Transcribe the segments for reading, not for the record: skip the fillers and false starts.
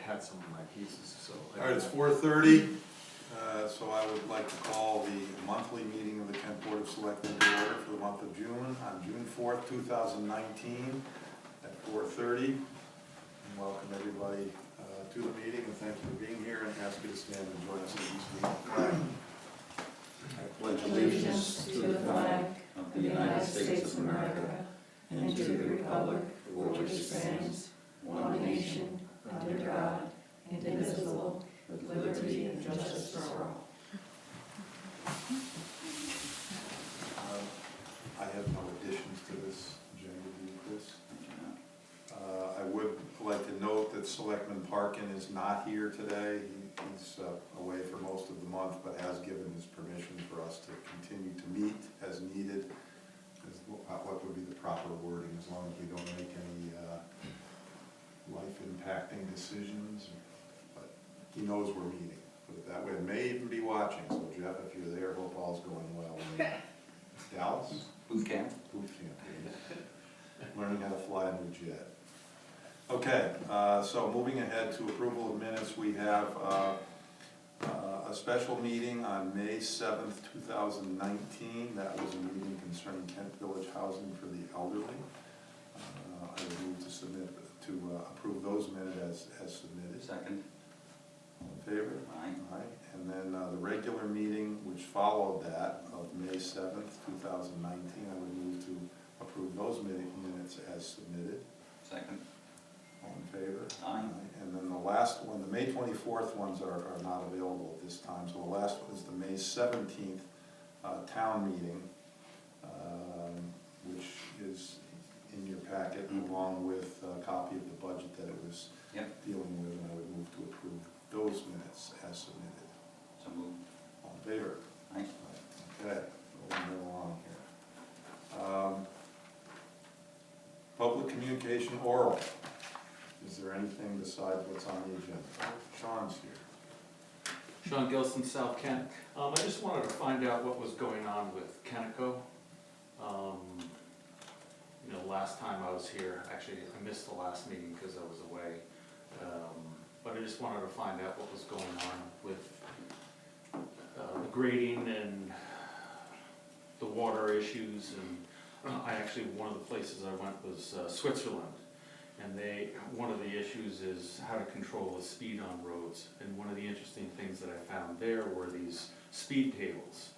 had some of my pieces, so. All right, it's 4:30, so I would like to call the monthly meeting of the Kent Board of Selectmen to order for the month of June, on June 4th, 2019, at 4:30. And welcome everybody to the meeting, and thank you for being here, and ask you to stand and join us in each meeting flag. I pledge allegiance to the flag of the United States of America and to the republic for which it stands, one nation, under God, indivisible, with liberty and justice for all. I have no additions to this agenda, do you, Chris? I would like to note that Selectman Parkin is not here today. He's away for most of the month, but has given his permission for us to continue to meet as needed. What would be the proper wording, as long as we don't make any life-impacting decisions. But he knows we're meeting, put it that way. It may even be watching, so Jeff, if you're there, hope all's going well. Dallas? Boot camp. Boot camp. Learning how to fly a new jet. Okay, so moving ahead to approval of minutes, we have a special meeting on May 7th, 2019. That was a meeting concerning Kent Village housing for the elderly. I would move to approve those minutes as submitted. Second. All in favor? Aye. Aye. And then the regular meeting, which followed that, of May 7th, 2019, I would move to approve those minutes as submitted. Second. All in favor? Aye. And then the last one, the May 24th ones are not available at this time, so the last one is the May 17th town meeting, which is in your packet, along with a copy of the budget that it was dealing with, and I would move to approve those minutes as submitted. So moved. All in favor? Aye. Okay, moving along here. Public communication oral. Is there anything besides what's on the agenda? Sean's here. Sean Gilson, South Kent. I just wanted to find out what was going on with Connecticut. You know, last time I was here, actually I missed the last meeting because I was away. But I just wanted to find out what was going on with the grading and the water issues. And I actually, one of the places I went was Switzerland. And one of the issues is how to control the speed on roads. And one of the interesting things that I found there were these speed tables.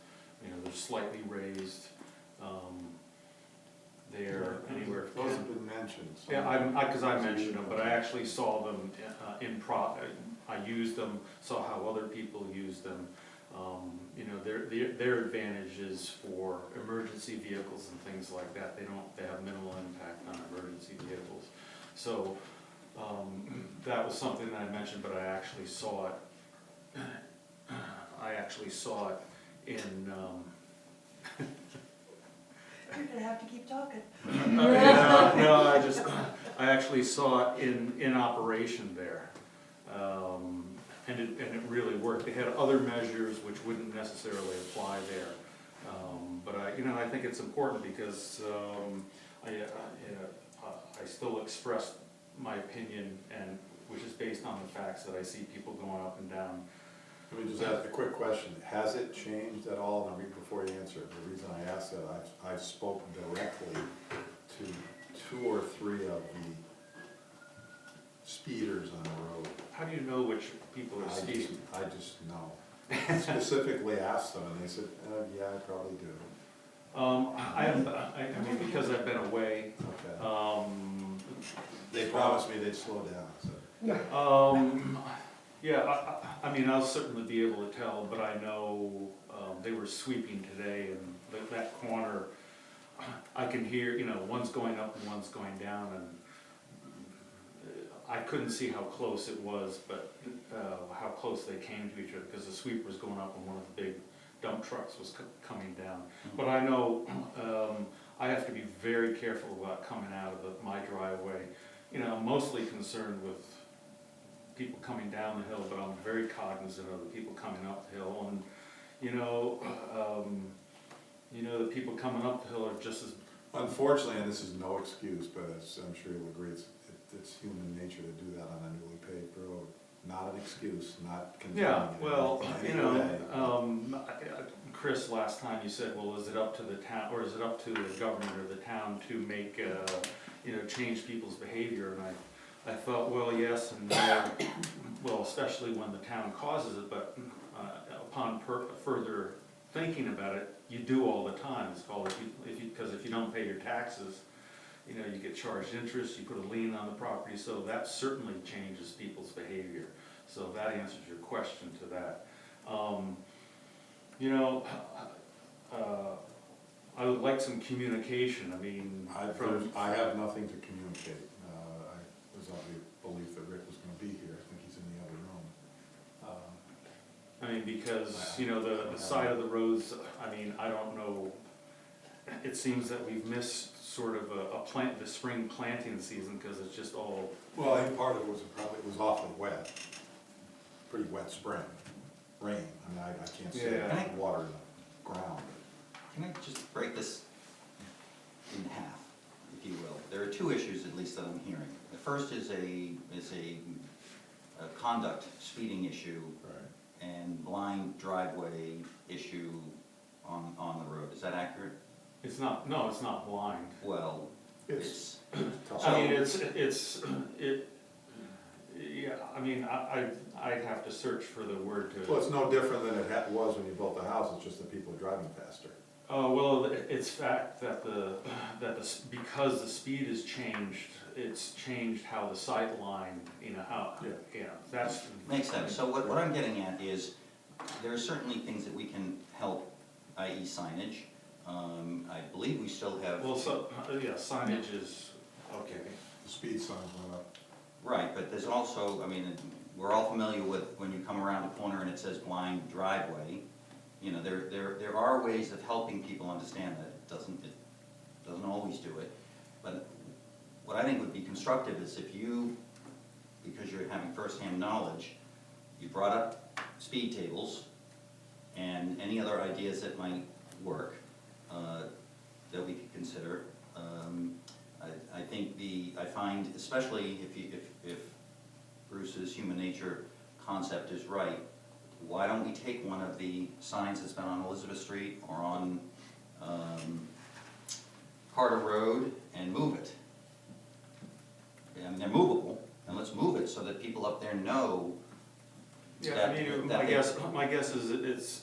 You know, they're slightly raised. They're anywhere. Those have been mentioned. So Yeah, because I mentioned them, but I actually saw them I used them, saw how other people used them. You know, their advantage is for emergency vehicles and things like that. They have minimal impact on emergency vehicles. So that was something that I mentioned, but I actually saw it. I actually saw it in. You're gonna have to keep talking. No, I actually saw it in operation there, and it really worked. They had other measures which wouldn't necessarily apply there, but I think it's important because I still express my opinion, and which is based on the facts that I see people going up and down. Let me just ask a quick question. Has it changed at all? I mean, before you answer, the reason I asked that, I've spoken directly to 2 or 3 of the speeders on the road. How do you know which people are speeding? I just know. I specifically asked them, and they said, yeah, I probably do. I mean, because I've been away. Okay. They promised me they'd slow down, so. Yeah, I mean, I'll certainly be able to tell, but I know they were sweeping today, and that corner, I can hear, you know, one's going up and one's going down, and I couldn't see how close it was, but how close they came to each other, because the sweeper was going up and one of the big dump trucks was coming down. But I know I have to be very careful about coming out of my driveway. You know, I'm mostly concerned with people coming down the hill, but I'm very cognizant of the people coming up the hill. And the people coming up the hill are just as. Unfortunately, and this is no excuse, but as I'm sure you'll agree, it's human nature to do that on a newly paved road. excuse, not Yeah, condemning it. well, in you any way. know, Chris, last time you said, well, is it up to the town, or is it up to the government or the town to make, you know, change people's behavior? And I thought, well, yes and no, well, especially when the town causes it, but upon further thinking about it, you do all the time. It's called, because if you don't pay your taxes, you know, you get charged interest, you put a lien on the property, so that certainly changes people's behavior. So that answers your question to that. You know, I would like some communication. I mean, I have nothing to communicate. I was of the belief that Rick was gonna be here. I think he's in the other room. I mean, because, you know, the side of the roads, I mean, I don't know, it seems that we've missed sort of the spring planting season, because it's just all, Well, I think part of it was probably, it was awfully wet, pretty wet spring, rain. I mean, I can't say Yeah. water in the ground. Can I just break this in half, if you will? There are two issues, at least, that I'm hearing. The first is a conduct speeding issue Right. and blind driveway issue on the road. Is that accurate? it's not, no, it's not blind. Well, It's it's, tough. I mean, yeah, I mean, I'd have to search for the word to. Well, it's no different than it was when you built the house, it's just that people are driving faster. Well, it's fact that because the speed has changed, it's changed how the sight line, you know, how, Yeah. that's. makes sense. So what I'm getting at is, there are certainly things that we can help, i.e. signage. I believe we still have. Well, so, yeah, signage is, okay. The speed signs went up. Right, but there's also, I mean, we're all familiar with when you come around the corner and it says blind driveway. You know, there are ways of helping people understand that. It doesn't always do it. But what I think would be constructive is if you, because you're having firsthand knowledge, you brought up speed tables and any other ideas that might work, that we could consider. I think I find, especially if Bruce's human nature concept is right, why don't we take one of the signs that's been on Elizabeth Street or on Carter Road and move it? I mean, they're movable, and let's move it so that people up there know. Yeah, I mean, my guess is it's,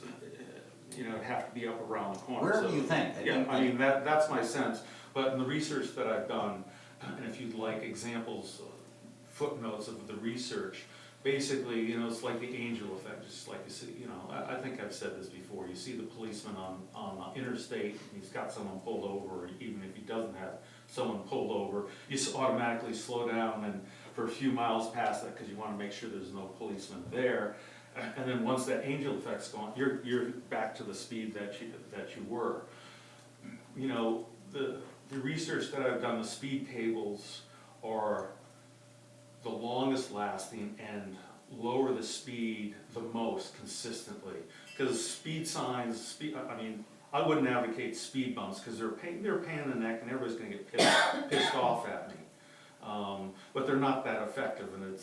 you know, it'd have to be up around the corner. Wherever so- you think. Yeah, I mean, that's my sense, but in the research that I've done, and if you'd like examples, footnotes of the research, basically, you know, it's like the angel effect, just like you see, you know, I think I've said this before, you see the policeman on the interstate, he's got someone pulled over, or even if he doesn't have someone pulled over, you automatically slow down and for a few miles past that, because you want to make sure there's no policeman there, and then once that angel effect's gone, you're back to the speed that you were. You know, the research that I've done, the speed tables are the longest lasting and lower the speed the most consistently. Because speed signs, I mean, I wouldn't advocate speed bumps because they're a pain in the neck and everybody's gonna get pissed off at me. But they're not that effective, and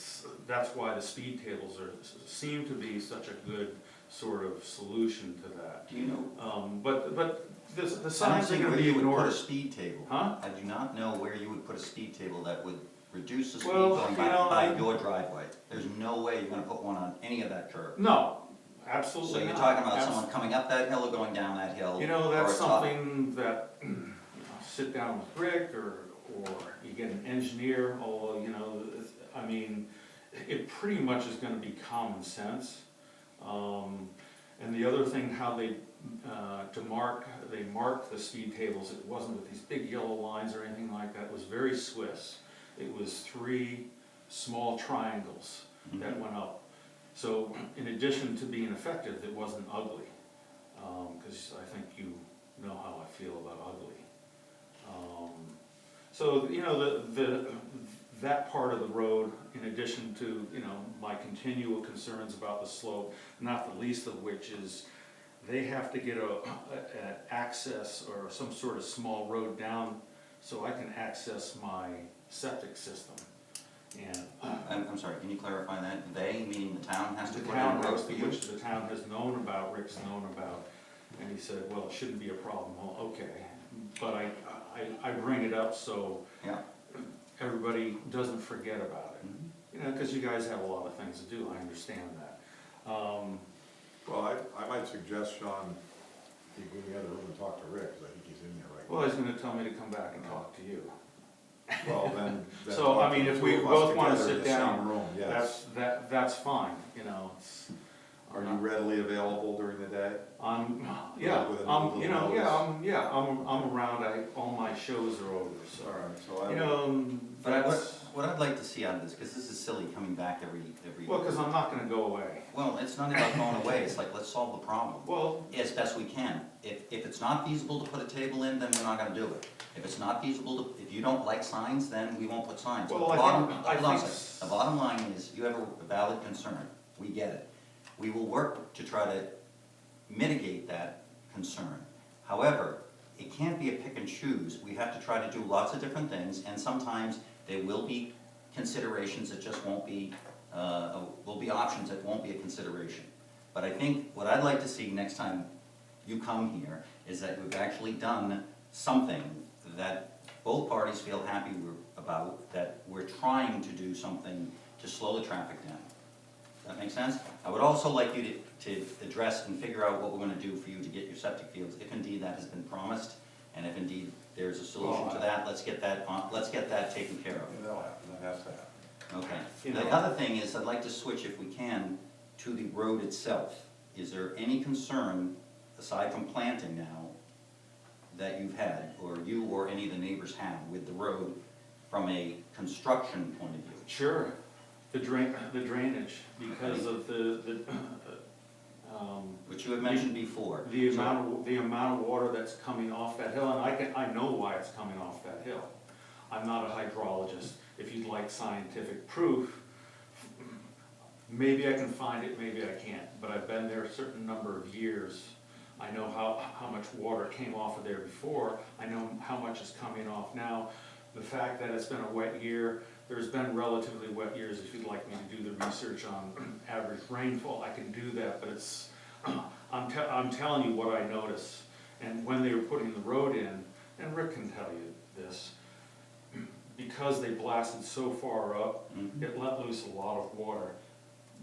that's why the speed tables seem to be such a good sort of solution to that. Do you know? But the I don't signs are think gonna where be you would put a ignored. speed table. Huh? I do not know where you would put a speed table that would reduce the speed Well, going you know, by your driveway. There's no way you're gonna put one on any of that curb. No, absolutely So not. you're talking about someone coming up that hill or going down that hill? You know, that's or a top- something that, you know, sit down with Rick, or you get an engineer, or, you know, I mean, it pretty much is gonna be common sense. And the other thing, how they marked the speed tables, it wasn't with these big yellow lines or anything like that, it was very Swiss. It was 3 small triangles that went up. So in addition to being effective, it wasn't ugly, because I think you know how I feel about ugly. So, you know, that part of the road, in addition to, you know, my continual concerns about the slope, not the least of which is they have to get an access or some sort of small road down so I can access my septic system. And I'm sorry, can you clarify that? They, meaning the town, has to the put in town road knows, for you? which the town has known about, Rick's known about, and he said, well, it shouldn't be a problem. Well, okay, but I bring it up so Yeah. everybody doesn't forget about it. Mhm. You know, because you guys have a lot of things to do, I understand that. Well, I might suggest, Sean, you go in the other room and talk to Rick, because I think he's in there right now. Well, he's gonna tell me to come back and talk to you. Well, then. So, I mean, if we two of us both wanna together in sit the same down, room, yes. That's fine, you know, it's. Are you readily available during the day? Yeah, With a you know, little I'm around, all my shows are over, so. All right, so You I, know, But that's, what I'd like to see out of this, because this is silly coming back every. well, because I'm not gonna go away. Well, it's not about going away, it's like, let's solve the problem Well, as best we can. If it's not feasible to put a table in, then we're not gonna do it. If it's not feasible to, if you don't like signs, then we won't put signs. But well, the I bottom- think, hold on a second. The bottom line is, you have a valid concern, we get it. We will work to try to mitigate that concern. However, it can't be a pick and choose. We have to try to do lots of different things, and sometimes there will be considerations that just won't be, will be options that won't be a consideration. But I think what I'd like to see next time you come here is that we've actually done something that both parties feel happy about, that we're trying to do something to slow the traffic down. That make sense? I would also like you to address and figure out what we're gonna do for you to get your septic fields, if indeed that has been promised, and if indeed there's a solution to that, let's get that taken care of. that'll happen, that has to happen. Okay. You The know- other thing is, I'd like to switch, if we can, to the road itself. Is there any concern, aside from planting now, that you've had, or you or any of the neighbors have with the road from a construction point of view? sure, the drainage, because of Which you have mentioned before. the amount of water that's coming off that hill, and I know why it's coming off that hill. I'm not a hydrologist. If you'd like scientific proof, maybe I can find it, maybe I can't, but I've been there a certain number of years. I know how much water came off of there before, I know how much is coming off now. The fact that it's been a wet year, there's been relatively wet years. If you'd like me to do the research on average rainfall, I can do that, but it's, I'm telling you what I notice. And when they were putting the road in, and Rick can tell you this, because they blasted so far up, it let loose a lot of water.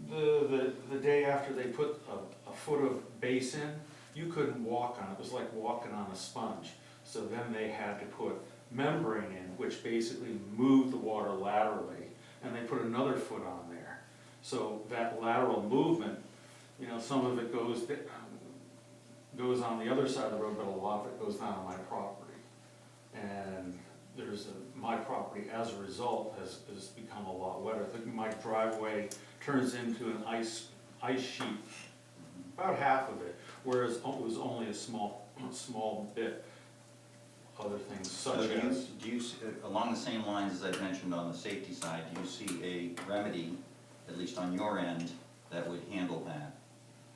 The day after they put a foot of base in, you couldn't walk on it. It was like walking on a sponge. So then they had to put membrane in, which basically moved the water laterally, and they put another foot on there. So that lateral movement, you know, some of it goes on the other side of the road, but a lot of it goes down on my property. And my property, as a result, has become a lot wetter. I think my driveway turns into an ice sheet, about half of it, whereas it was only a small bit. Other things So such as. do you, along the same lines as I mentioned on the safety side, do you see a remedy, at least on your end, that would handle that?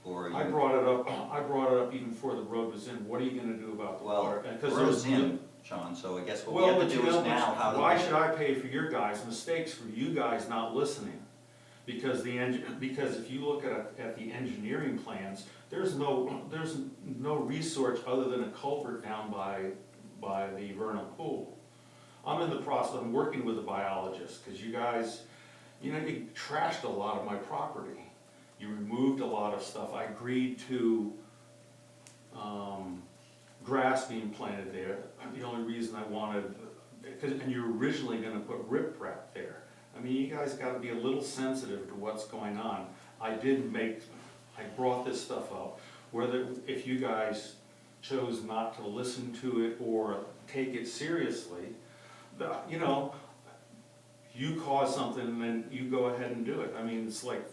Or I you, brought it up even before the road was in. What are you gonna do about the well, water? the And 'cause road's there's- in, Sean, so I guess what we Well, have but to you do is know, now, how do we? why should I pay for your guys' mistakes for you guys not listening? Because because if you look at the engineering plans, there's no resource other than a culvert down by the vernal pool. I'm in the process, I'm working with a biologist, because you guys, you know, you trashed a lot of my property. You removed a lot of stuff. I agreed to grass being planted there. The only reason I wanted, and you're originally gonna put riprap there. I mean, you guys gotta be a little sensitive to what's going on. I brought this stuff up, whether, if you guys chose not to listen to it or take it seriously, you know, you cause something and then you go ahead and do it. I mean, it's like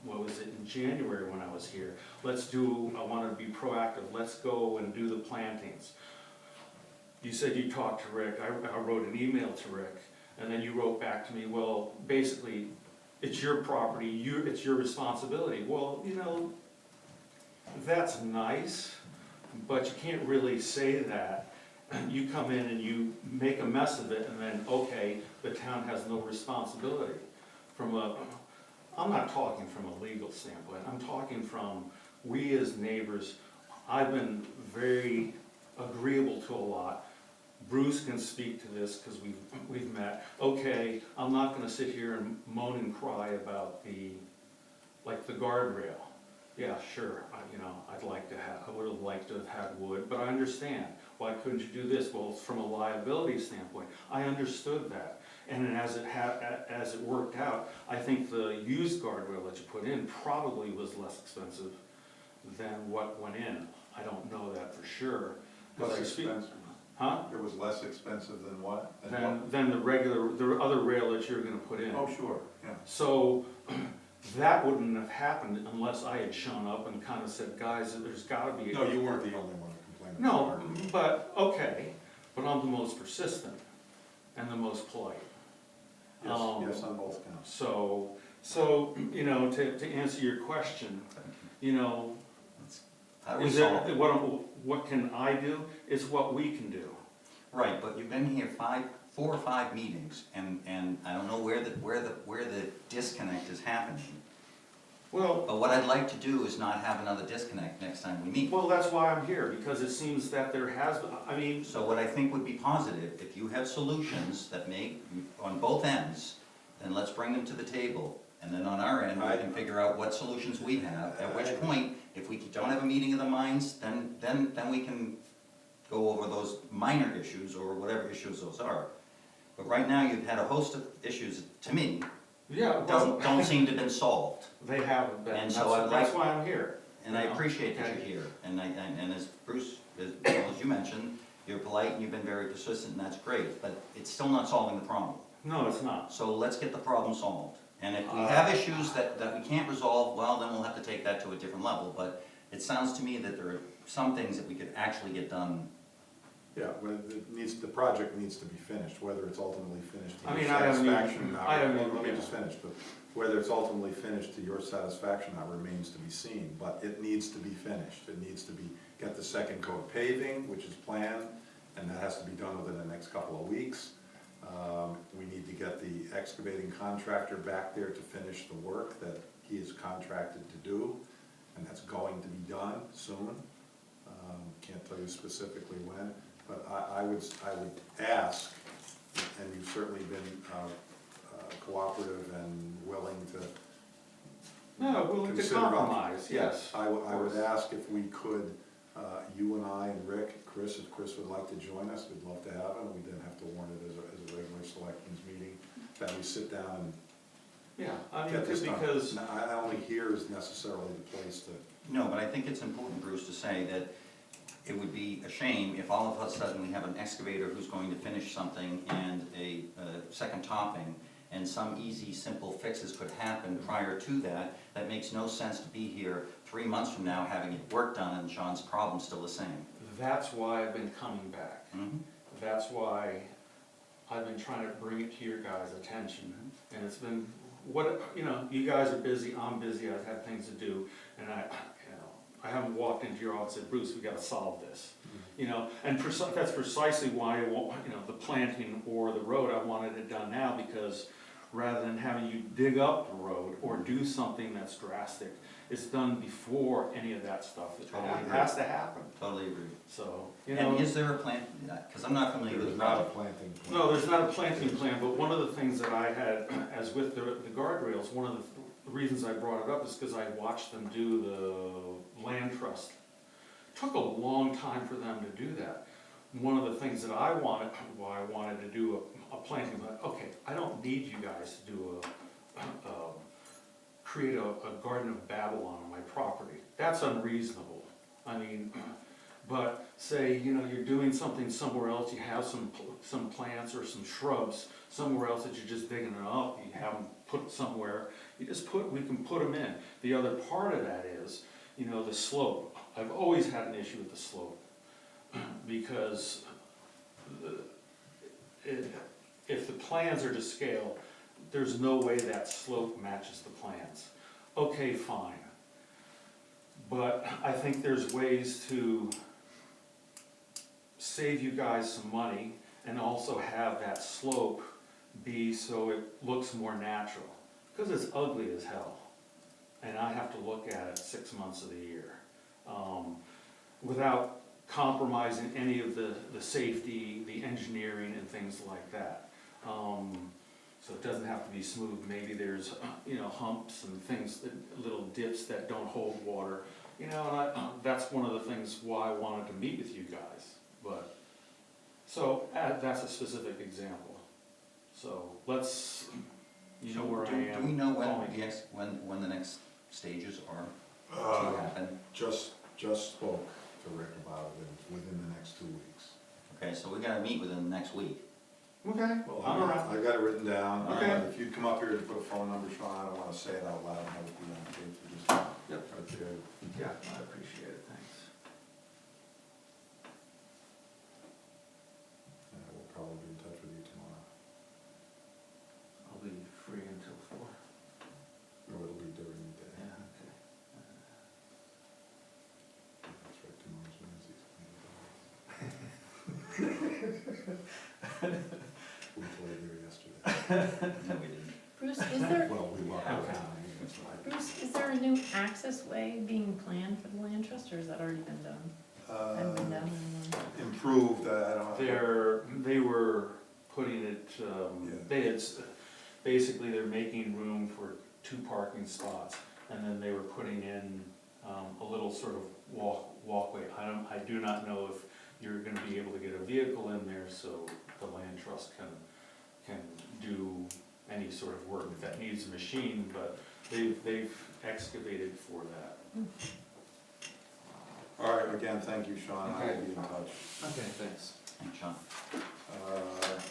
what was it, in January when I was here? I wanted to be proactive, let's go and do the plantings. You said you talked to Rick, I wrote an email to Rick, and then you wrote back to me, well, basically, it's your property, it's your responsibility. Well, you know, that's nice, but you can't really say that you come in and you make a mess of it, and then, okay, the town has no responsibility. I'm not talking from a legal standpoint, I'm talking from, we as neighbors, I've been very agreeable to a lot. Bruce can speak to this, because we've met. Okay, I'm not gonna sit here and moan and cry about the guardrail. Yeah, sure, I would have liked to have had wood, but I understand. Why couldn't you do this? Well, from a liability standpoint, I understood that. And then as it worked out, I think the used guardrail that you put in probably was less expensive than what went in. I don't know that for sure. Less expensive? Huh? It was less expensive than what? Than the other rail that you're gonna put in. Oh, sure, yeah. So, that wouldn't have happened unless I had shown up and kind of said, guys, there's gotta be. No, you weren't the only one who complained. No, but, okay, but I'm the most persistent and the most polite. Yes, on both counts. So, to answer your question, I is was there, all, what can I do? It's what we can do. right, but you've been here 4 or 5 meetings, and I don't know where the disconnect is happening. Well, But what I'd like to do is not have another disconnect next time we meet. well, that's why I'm here, because it seems that there has, So what I think would be positive, if you have solutions that make, on both ends, then let's bring them to the table. And then on our end, we can figure out what solutions we have, at which point, if we don't have a meeting of the minds, then we can go over those minor issues or whatever issues those are. But right now, you've had a host of issues, to me, yeah, don't seem to have been solved. they haven't been, And that's, so I'd that's like- why I'm here. And I appreciate that you're here, and as Bruce, as you mentioned, you're polite and you've been very persistent, and that's great, but it's still not solving the problem. No, it's not. So let's get the problem solved. And if we have issues that we can't resolve, well, then we'll have to take that to a different level. But it sounds to me that there are some things that we could actually get done. Yeah, the project needs to be finished, whether it's ultimately finished to I your mean, I haven't even- satisfaction or not. I haven't Let even- me yeah. just finish, but whether it's ultimately finished to your satisfaction or not remains to be seen, but it needs to be finished. It needs to get the second coat of paving, which is planned, and that has to be done within the next couple of weeks. We need to get the excavating contractor back there to finish the work that he is contracted to do, and that's going to be done soon. Can't tell you specifically when, but I would ask, and you've certainly been cooperative and willing to No, willing to consider compromise, yes. I would ask if we could, you and I and Rick, Chris, if Chris would like to join us, we'd love to have him. We didn't have to warn it as a regular selectmen's meeting, that we sit down and Yeah, I mean, get this done. because, Now, I don't think here is necessarily the place to. No, but I think it's important, Bruce, to say that it would be a shame if all of a sudden we have an excavator who's going to finish something and a second topping, and some easy, simple fixes could happen prior to that. That makes no sense to be here 3 months from now having it work done and John's problem's still the same. that's why I've been coming back. Mhm. That's why I've been trying to bring it to your guys' attention. And it's been, you guys are busy, I'm busy, I've had things to do, and I haven't walked into your office and said, Bruce, we gotta solve this. And that's precisely why the planting or the road, I wanted it done now, because rather than having you dig up the road or do something that's drastic, it's done before any of that stuff. It has to happen, Totally agree. so, And is there a plan, because I'm not familiar with There's the not a project. planting plan. no, there's not a planting plan, but one of the things that I had, as with the guardrails, one of the reasons I brought it up is because I watched them do the land trust. Took a long time for them to do that. One of the things that I wanted to do a planting plan, okay, I don't need you guys to do create a garden of Babylon on my property. That's unreasonable. I mean, but say, you're doing something somewhere else, you have some plants or some shrubs somewhere else that you're just digging it up, you have them put somewhere, we can put them in. The other part of that is, the slope. I've always had an issue with the slope, because if the plans are to scale, there's no way that slope matches the plans. Okay, fine. But I think there's ways to save you guys some money and also have that slope be so it looks more natural. Because it's ugly as hell. And I have to look at it 6 months of the year. Without compromising any of the safety, the engineering and things like that. So it doesn't have to be smooth. Maybe there's, humps and things, little dips that don't hold water. And that's one of the things why I wanted to meet with you guys. But, so that's a specific example. So let's, you know where I am. Do we know Call me. when the next stages are to Uh, happen? Just spoke to Rick about it within the next 2 weeks. Okay, so we gotta meet within the next week. Okay, Well, I'm around. I got it written down. Okay. If you'd come up here and put a phone number, Sean, I don't wanna say it out loud and have it be on tape, so just Yep. right there. Yeah, I appreciate it, thanks. And we'll probably be in touch with you tomorrow. I'll be free until 4. Or it'll be during the day. Yeah, okay. That's right, tomorrow's Wednesday. We played here yesterday. No, we didn't. Bruce, is there, Well, we walked Okay. around. That's what I did. Bruce, is there a new access way being planned for the land trust, or has that already been done? Hasn't been done Improved, I don't know. They were putting it, Yeah. basically they're making room for 2 parking spots, and then they were putting in, a little sort of walkway. I do not know if you're gonna be able to get a vehicle in there, so the land trust can do any sort of work that needs a machine, but they've excavated for that. All right, again, thank you, Sean, I will Okay. be in touch. Okay, thanks. Thanks, Sean. Okay.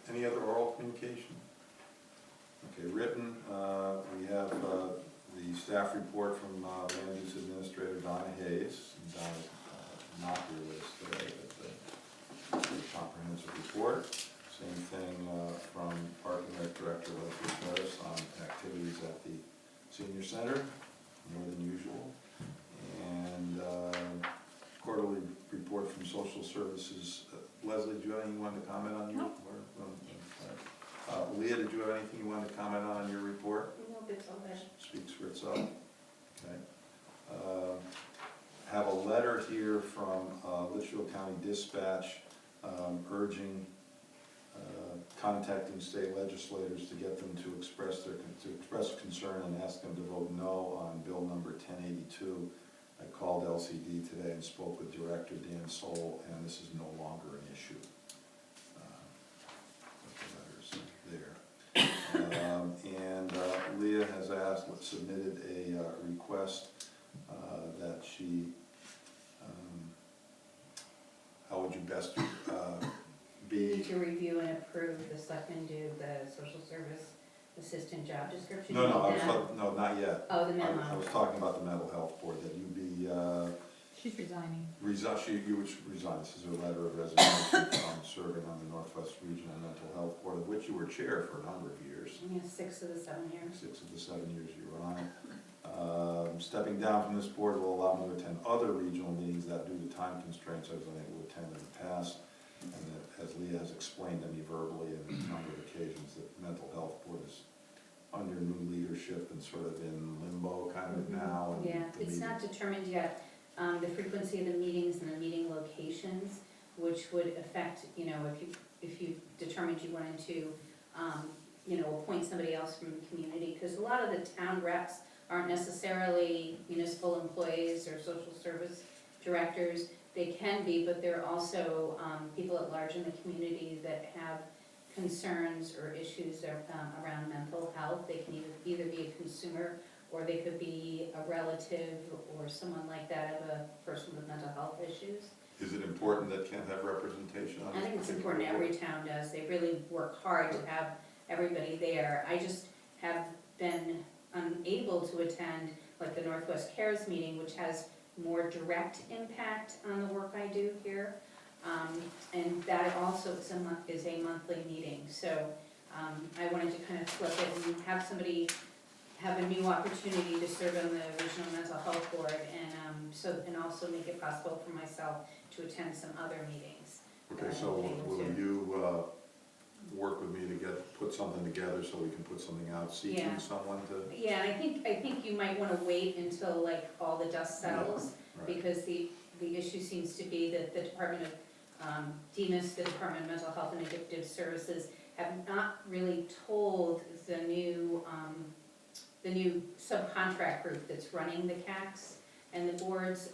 Any other oral communication? Okay, written, we have the staff report from Land Use Administrator Donna Hayes. Donna's not here with us today, but the comprehensive report. Same thing from Park and Rec Director Leslie Ferris on activities at the senior center, more than usual. And quarterly report from social services. Leslie, do you have anything you wanted to comment on your No. report? Leah, did you have anything you wanted to comment on your report? No, it's all good. Speaks for itself. Okay. Have a letter here from Litchfield County Dispatch urging contacting state legislators to get them to express concern and ask them to vote no on bill number 1082. I called LCD today and spoke with Director Dan Soul, and this is no longer an issue. The letter's there. And Leah has submitted a request that she, how would you best We be? need to review and approve the selectmen do the social service assistant job description. No, You need that? no, not yet. Oh, the I memo. was talking about the mental health board, that you be, She's resigning. you would resign. This is a letter of resignation from serving on the Northwest Regional Mental Health Board, of which you were chair for a number of years. Yeah, 6 of the 7 years. 6 of the 7 years you were on it. Stepping down from this board will allow me to attend other regional meetings that due to time constraints I was unable to attend in the past. And that, as Leah has explained to me verbally on a number of occasions, the mental health board is under new leadership and sort of in limbo kind of now. And Yeah, the it's meeting- not determined yet. The frequency of the meetings and the meeting locations, which would affect, if you determined you wanted to, appoint somebody else from the community. Because a lot of the town reps aren't necessarily municipal employees or social service directors. They can be, but they're also people at large in the community that have concerns or issues around mental health. They can either be a consumer, or they could be a relative or someone like that of a person with mental health issues. Is it important that Kent have representation on I this? think it's particular important, every board? town does. They really work hard to have everybody there. I just have been unable to attend, like the Northwest Cares meeting, which has more direct impact on the work I do here. And that also is a monthly meeting, so I wanted to kind of flip it and have somebody have a new opportunity to serve on the Regional Mental Health Board, and also make it possible for myself to attend some other meetings. Okay, so will you work with me to put something together so we can put something out, seeking Yeah. someone to? Yeah, and I think you might wanna wait until like all the dust settles, Right. because the issue seems to be that the Department of, DEMIS, the Department of Mental Health and Addictive Services, have not really told the new subcontract group that's running the CACs and the boards,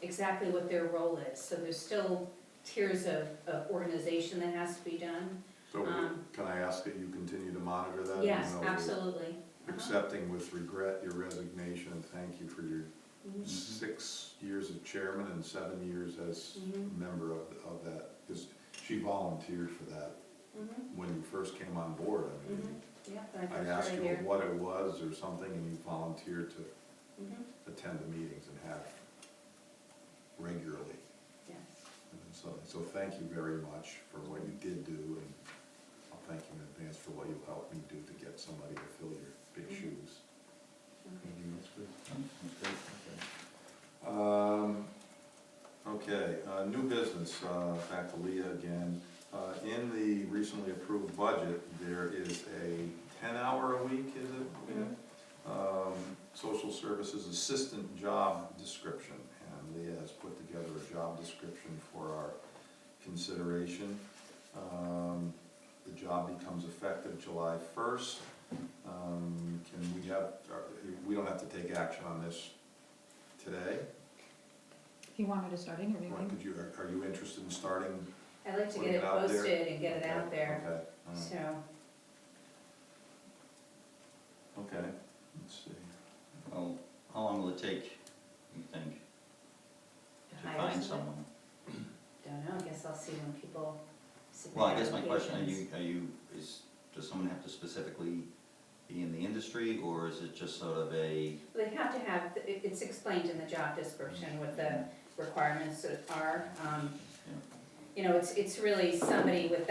exactly what their role is. So there's still tiers of organization that has to be done. So can I ask that you continue to monitor that? Yes, Even though we're absolutely. Accepting with regret your resignation, and thank you for your Mhm. 6 years as chairman and 7 years as Mhm. member of that, because she volunteered for that Mhm. when you first came on board. I mean, Mhm. Yeah, I first asked started you here. what it was or something, and you volunteered to Mhm. attend the meetings and have regularly. Yes. And so thank you very much for what you did do, and I'll thank you in advance for what you'll help me do to get somebody to fill your big Mhm. shoes. Okay. Anything else, Chris? That's great. Okay, new business, back to Leah again. In the recently approved budget, there is a 10-hour-a-week, is it, Leah? Social services assistant job description, and Leah has put together a job description for our consideration. The job becomes effective July 1st. Can we have, we don't have to take action on this today? If you wanted to start interviewing. Are you interested in starting? I'd like to Putting get it it out there? posted and get it out there, Okay, all right. so. Okay, let's see. Well, how long will it take, you think, to hire find somebody. someone? Don't know, I guess I'll see when people submit Well, I guess my question, applications. does someone have to specifically be in the industry, or is it just sort of a, They have to have, it's explained in the job description what the requirements are. You know, it's really somebody with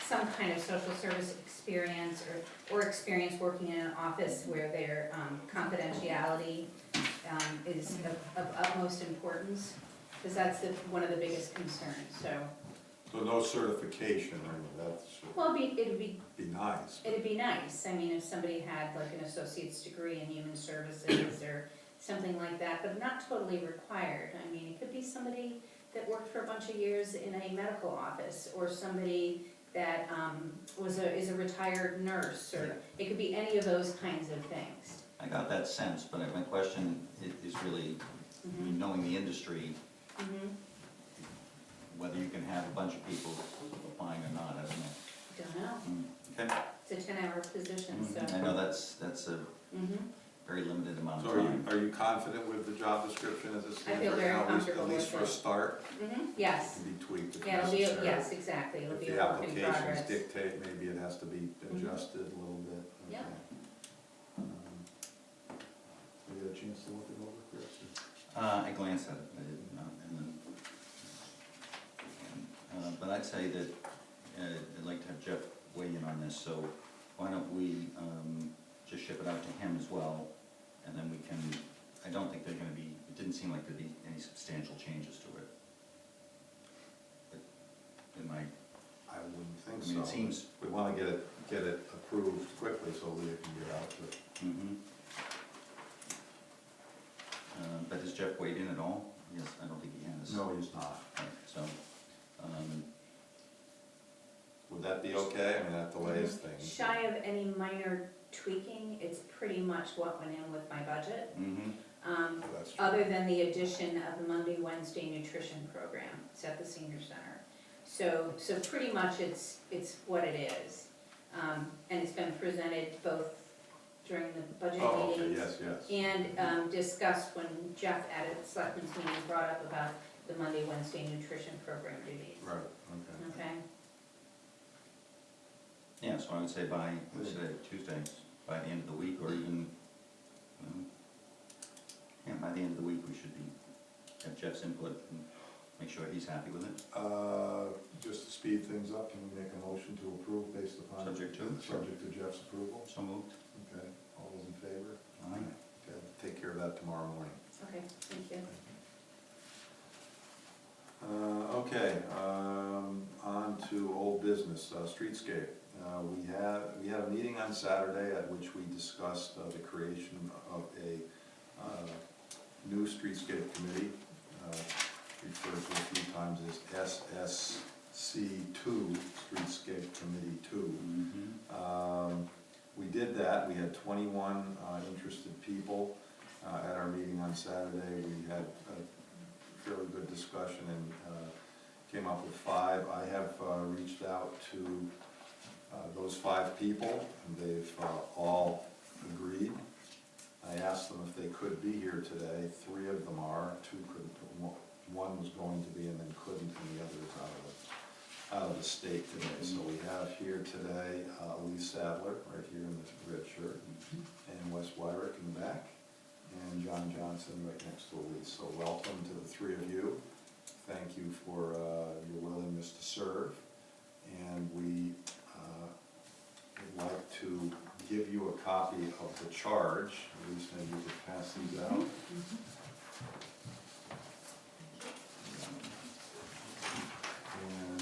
some kind of social service experience or experience working in an office where their confidentiality is of utmost importance, because that's one of the biggest concerns, so. So no certification, I mean, that's, Well, it'd be be nice. It'd be nice, I mean, if somebody had like an associate's degree in human services or something like that, but not totally required. I mean, it could be somebody that worked for a bunch of years in a medical office, or somebody that is a retired nurse, or it could be any of those kinds of things. I got that sense, but my question is really, Mhm. knowing the industry, Mhm. whether you can have a bunch of people applying or not, I don't know. Don't know, Okay, it's a 10-hour position, so. I know that's a Mhm. very limited amount so of time. are you confident with the job description as it I stands feel right very now? comfortable At least with for a it. start? Mhm. Yes, Can be tweaked if yeah, it'll be, necessary. yes, exactly, it'll If be the a work in applications progress. dictate, maybe it has to be adjusted a little bit. Yeah. Okay. Have you had a chance to look it over, Chris? I glanced at it, I didn't, and then, but I'd say that, I'd like to have Jeff weigh in on this, so why don't we, just ship it out to him as well, and then we can, I don't think they're gonna be, it didn't seem like there'd be any substantial changes to it. But in my, I wouldn't think I mean, it so. seems, We wanna get it approved quickly so Leah can get out to. mhm. But has Jeff weighed in at all? Yes, I don't think he has. No, he's not. Right, so, Would that be okay? I mean, that delays things. Shy of any minor tweaking, it's pretty much what went in with my budget. That's true. Other than the addition of the Monday, Wednesday nutrition program, it's at the senior center. So pretty much it's what it is. And it's been presented both during the budget Oh, okay, meetings yes. and discussed when Jeff at a selectmen's meeting brought up about the Monday, Wednesday nutrition program duties. Right, okay. Okay? yeah, so I would say by, let's say Tuesday, by the end of the week, or even, yeah, by the end of the week, we should have Jeff's input and make sure he's happy with it. Just to speed things up, can we make a motion to approve based upon? Subject to? Subject to Jeff's approval? So moved. Okay. All those in favor? Aye. Okay, take care of that tomorrow morning. Okay, thank you. Okay, on to old business, streetscape. We had a meeting on Saturday at which we discussed the creation of a new streetscape committee, referred to a few times as SSC2, Streetscape Committee 2. We did that. We had 21 interested people at our meeting on Saturday. We had a fairly good discussion and came up with 5. I have reached out to those 5 people, and they've all agreed. I asked them if they could be here today. 3 of them are, 2 couldn't. One was going to be and then couldn't, and the other is out of the state today. So we have here today Lee Sadler, right here in the red shirt, and Wes Wyrick in the back, and John Johnson right next to Elise. So welcome to the 3 of you. Thank you for your willingness to serve, and we would like to give you a copy of the charge. Elise, maybe you could pass these out. And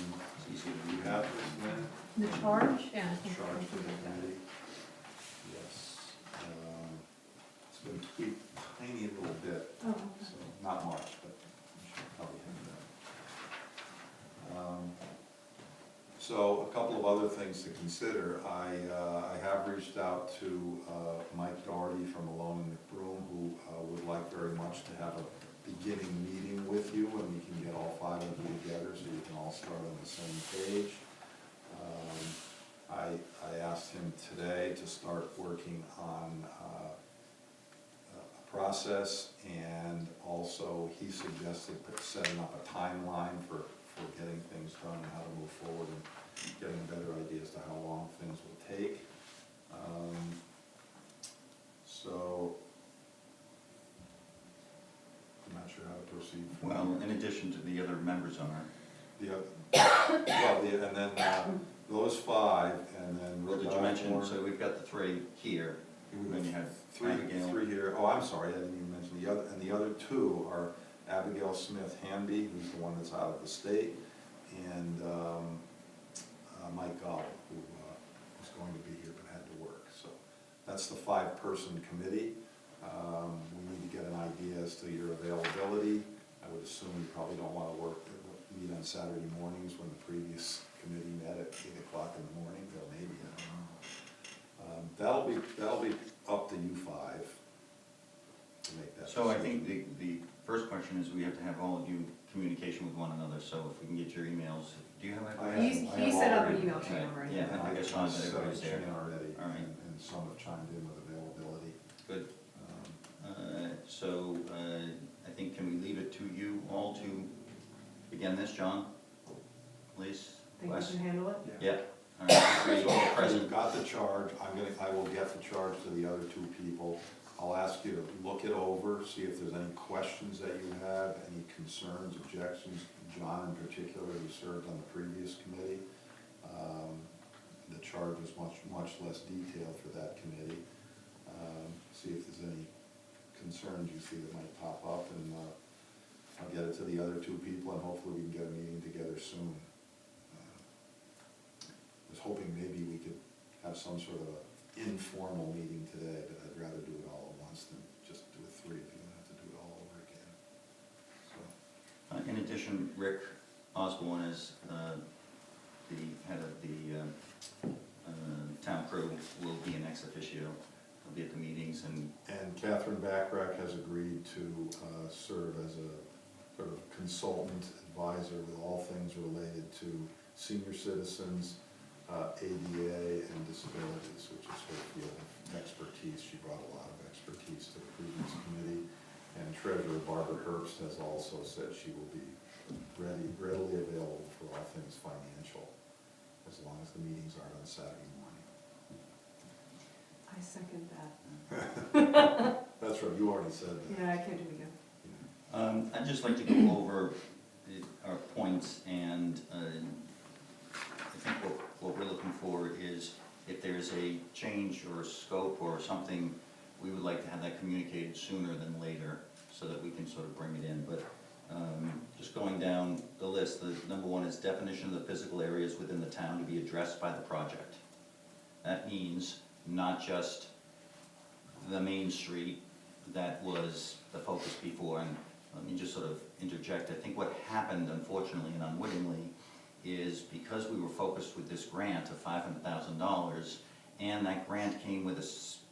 you have this, Lynn? The charge? Yeah, I think. Charge to the committee. Yes. It's been tweaked a tiny little bit, Oh, so not much, but you should probably have that. So a couple of other things to consider. I have reached out to Mike Doherty from Malone and McBroom, who would like very much to have a beginning meeting with you, and we can get all 5 of you together so you can all start on the same page. I asked him today to start working on a process, and also he suggested setting up a timeline for getting things done and how to move forward and getting a better idea as to how long things will take. So I'm not sure how to proceed. Well, in addition to the other members on our, And then those 5, and then. well, did you mention, so we've got the 3 here, then you have Abigail. 3 here. Oh, I'm sorry, I didn't even mention the other, and the other 2 are Abigail Smith Hanby, who's the one that's out of the state, and Mike Gall, who was going to be here but had to work. So that's the 5-person committee. We need to get an idea as to your availability. I would assume you probably don't want to meet on Saturday mornings when the previous committee met at 8 o'clock in the morning, or maybe, I don't know. That'll be up to you 5 to make that So I decision. think the first question is we have to have all of you communication with one another, so if we can get your emails, do you have I everybody? have- He set up an already- email chain already. Yeah, I guess not, that everybody's there. Chain already, All right. and some have chimed in with availability. Good. Um, So I think, can we leave it to you all to begin this, John? Please? Think you Wes? can handle it? Yeah. All right, So great, all you've present. got the charge. I will get the charge to the other 2 people. I'll ask you to look it over, see if there's any questions that you have, any concerns, objections. John in particular, who served on the previous committee. The charge is much less detailed for that committee. See if there's any concerns you see that might pop up, and I'll get it to the other 2 people, and hopefully we can get a meeting together soon. I was hoping maybe we could have some sort of an informal meeting today, but I'd rather do it all at once than just do it 3 if you don't have to do it all over again. So, In addition, Rick Osborne is the head of the town crew, will be an ex officio, he'll be at the meetings, and and Catherine Backrack has agreed to serve as a sort of consultant advisor with all things related to senior citizens, ADA, and disabilities, which is her field of expertise. She brought a lot of expertise to the previous committee. And Treasurer Barbara Herbst has also said she will be readily available for all things financial, as long as the meetings aren't on Saturday morning. I second that. That's right, you already said that. Yeah, I can't do it again. I'd just like to go over our points, and I think what we're looking for is if there's there's a change or a scope or something, we would like to have that communicated sooner than later, so that we can sort of bring it in. But just going down the list, the number one is definition of the physical areas within the town to be addressed by the project. That means not just the main street that was the focus before. And let me just sort of interject, I think what happened, unfortunately and unwittingly, is because we were focused with this grant of $500,000, and that grant came with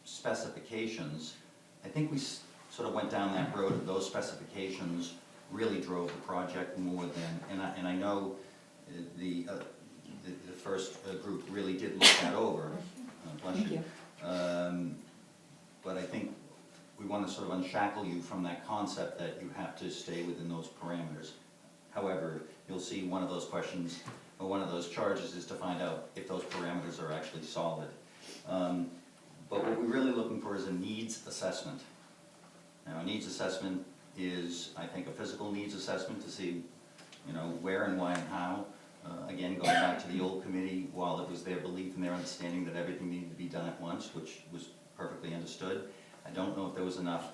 specifications, I think we sort of went down that road of those specifications really drove the project more than, and I know the first group really did look that over. Bless you. But I think we want to sort of unshackle you from that concept that you have to stay within those parameters. However, you'll see one of those questions, or one of those charges is to find out if those parameters are actually solid. But what we're really looking for is a needs assessment. Now, a needs assessment is, I think, a physical needs assessment to see, you know, where and why and how. Again, going back to the old committee, while it was their belief and their understanding that everything needed to be done at once, which was perfectly understood, I don't know if there was enough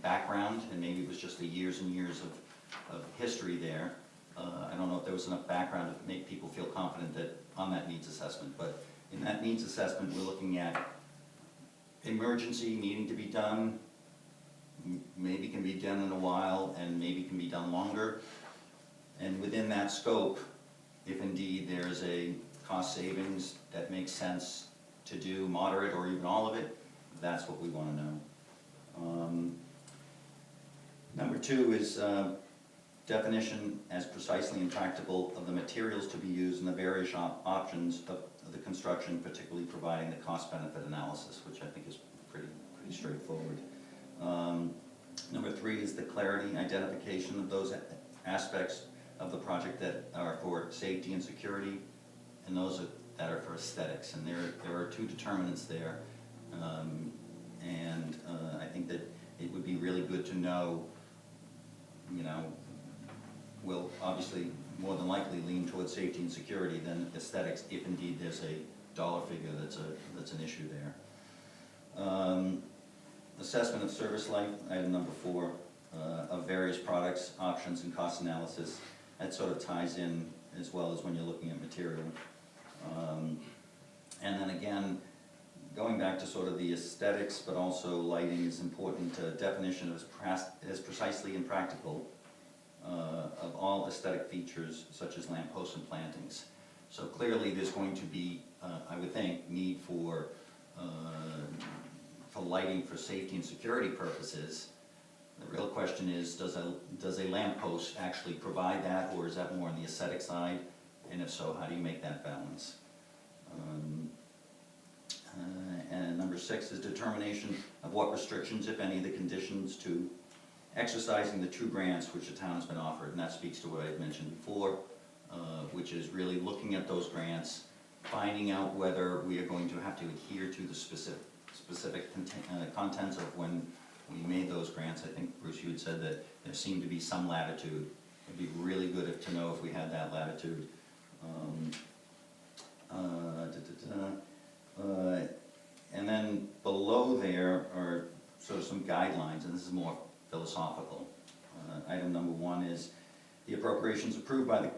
background, and maybe it was just the years and years of history there. I don't know if there was enough background to make people feel confident that on that needs assessment. But in that needs assessment, we're looking at emergency needing to be done, maybe can be done in a while, and maybe can be done longer. And within that scope, if indeed there's a cost savings that makes sense to do, moderate or even all of it, that's what we want to know. Number two is definition as precisely and practical of the materials to be used and the various options of the construction, particularly providing the cost-benefit analysis, which I think is pretty straightforward. Number three is the clarity, identification of those aspects of the project that are for safety and security, and those that are for aesthetics. And there are two determinants there. I think that it would be really good to know, you know, we'll obviously more than likely lean towards safety and security than aesthetics, if indeed there's a dollar figure that's an issue there. Assessment of service life, item number 4, of various products, options, and cost analysis. That sort of ties in as well as when you're looking at material. And then again, going back to sort of the aesthetics, but also lighting is important. Definition as precisely and practical of all aesthetic features such as lampposts and plantings. So clearly there's going to be, I would think, need for lighting for safety and security purposes. The real question is, does a lamppost actually provide that, or is that more on the aesthetic side? And if so, how do you make that balance? And number 6 is determination of what restrictions, if any, the conditions to exercising the 2 grants which the town has been offered. And that speaks to what I had mentioned before, which is really looking at those grants, finding out whether we are going to have to adhere to the specific contents of when we made those grants. I think, Bruce, you had said that there seemed to be some latitude. It'd be really good to know if we had that latitude. And then below there are sort of some guidelines, and this is more philosophical. Item number 1 is the appropriations approved by the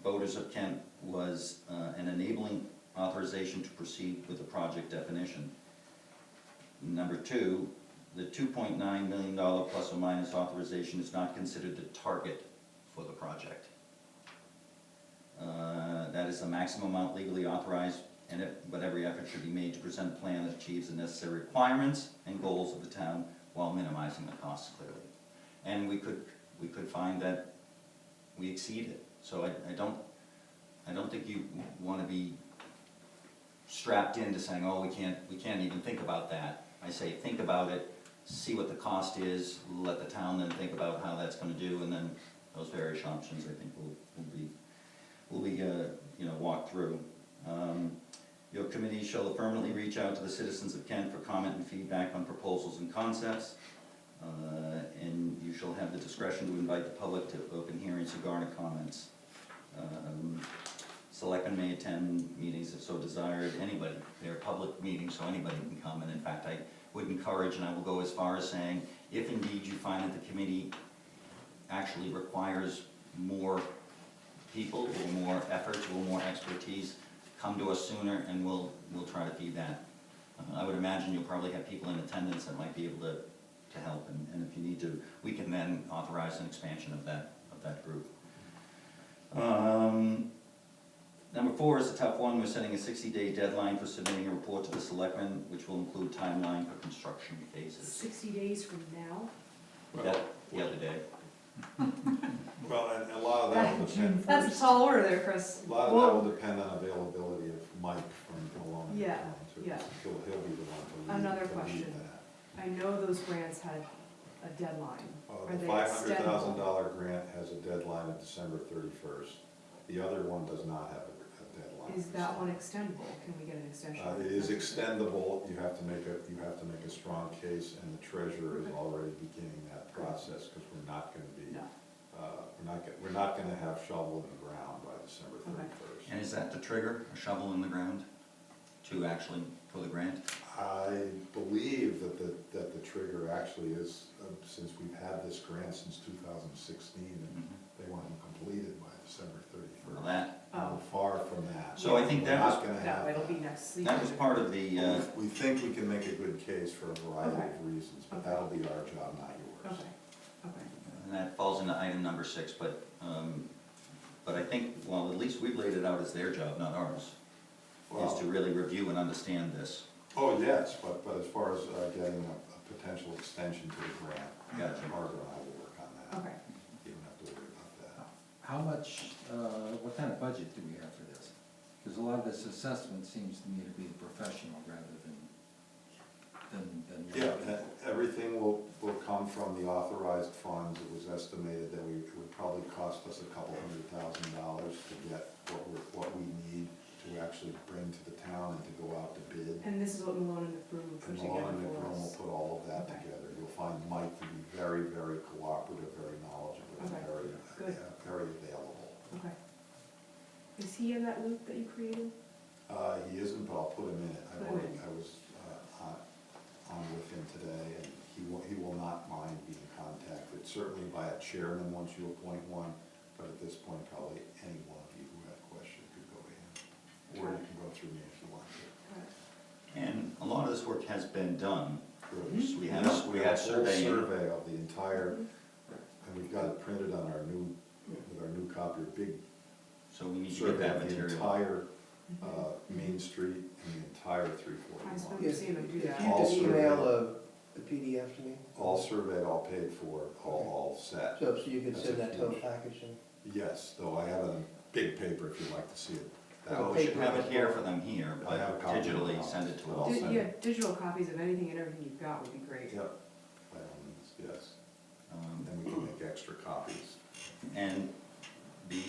voters of Kent was an enabling authorization to proceed with the project definition. Number 2, the $2.9 million plus or minus authorization is not considered the target for the project. That is the maximum amount legally authorized, but every effort should be made to present a plan that achieves the necessary requirements and goals of the town while minimizing the costs clearly. And we could find that we exceed it. So I don't think you want to be strapped into saying, oh, we can't even think about that. I say think about it, see what the cost is, let the town then think about how that's going to do, and then those various options I think will be walked through. Your committee shall affirmatively reach out to the citizens of Kent for comment and feedback on proposals and concepts, and you shall have the discretion to invite the public to open hearings to garner comments. selectmen may attend meetings if so desired, anybody. They're public meetings, so anybody can come, and in fact, I would encourage, and I will go as far as saying, if indeed you find that the committee actually requires more people, or more efforts, or more expertise, come to us sooner, and we'll try to feed that. I would imagine you'll probably have people in attendance that might be able to help, and if you need to, we can then authorize an expansion of that group. Number 4 is a tough one. We're setting a 60-day deadline for submitting a report to the selectmen, which will include timeline for construction phases. 60 days from now? The other day. Well, and a lot of that will depend, That's a tall order there, Chris. a lot of that will depend on availability of Mike from Malone. Yeah, yeah. He'll be the one to lead. Another to lead question. that. I know those grants had a deadline. Are The they $500,000 grant has a deadline of December 31st. The other one does not have a deadline. Is that one extendable? Can we get an extension? It is extendable. You have to make a strong case, and the treasurer is already beginning that process, because we're not gonna be, No. we're not gonna have shovel in the ground by December 31st. And is that the trigger, a shovel in the ground, to actually, for the grant? I believe that the trigger actually is, since we've had this grant since 2016, and they want them completed by December 31st. Well, that, We're far from that. So I think that We're was- not gonna No, have it'll be that. next season. that was part of the, We think we can make a good case for a variety Okay. of reasons, but Okay. that'll be our job, not yours. Okay, okay. and that falls into item number 6, but I think, well, at least we've laid it out as their job, not ours, is Well, to really review and understand this. oh, yes, but as far as getting a potential extension to the grant, Gotcha. Barbara and I will work on that. Okay. You don't have to worry about that. How much, what kind of budget do we have for this? Because a lot of this assessment seems to me to be professional rather than. Yeah, everything will come from the authorized funds. It was estimated that it would probably cost us $200,000 to get what we need to actually bring to the town and to go out to bid. And this is what Malone and McBroom put And together Malone and for McBroom will us. put all of that Okay. together. You'll find Mike to be very, very cooperative, very knowledgeable, and Okay, very, good. very available. Okay. Is he in that loop that you created? He isn't, but I'll put him in it. Put him in. I was on with him today, and he will not mind being contacted, certainly by a chairman once you appoint one, but at this point, probably any one of you who have questions could go to him. Or you can go through me if you want to. And a lot of this work has been done. Good. We had a whole surveying. survey of the entire, and we've got it printed on our new, with our new copier, big So we need to get survey that of the material. entire Main Street and the entire I was 341. going to see him do that. you All If you surveyed. email the PDF to me, All surveyed, all paid for, all set. so you can That's send a that to a huge- package and. Yes, though I have it in big paper if you'd like to see it. That Well, was- we should have it here for them here, I have a but copy digitally now. send it to I'll us. send Yeah, digital copies of anything and everything you've got would be great. Yep, by all means, yes. Um, Then we can make extra copies. And the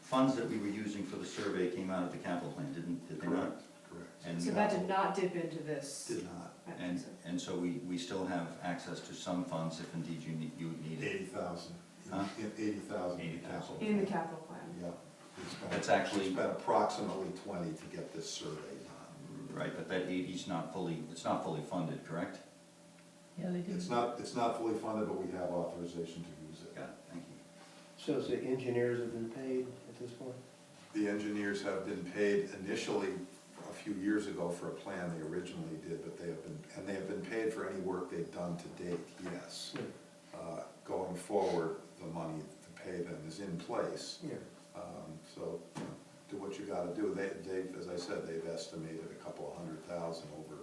funds that we were using for the survey came out of the capital plan, did they not? Correct, correct. And- So that did not dip into this? Did not. I think And, so. and so we still have access to some funds if indeed you would need it. 80,000. Huh? 80,000. 80,000. In the capital plan? Yeah. We spent- That's actually- We spent approximately 20 to get this survey done. Right, but that 80's not fully, it's not fully funded, correct? Yeah, they do. It's not fully funded, but we have authorization to use it. Got it, thank you. So the engineers have been paid at this point? The engineers have been paid initially a few years ago for a plan they originally did, but they have been paid for any work they've done to date, yes. Going forward, the money to pay them is in place. Yeah. So, do what you gotta do. They've, as I said, they've estimated a couple of $100,000 over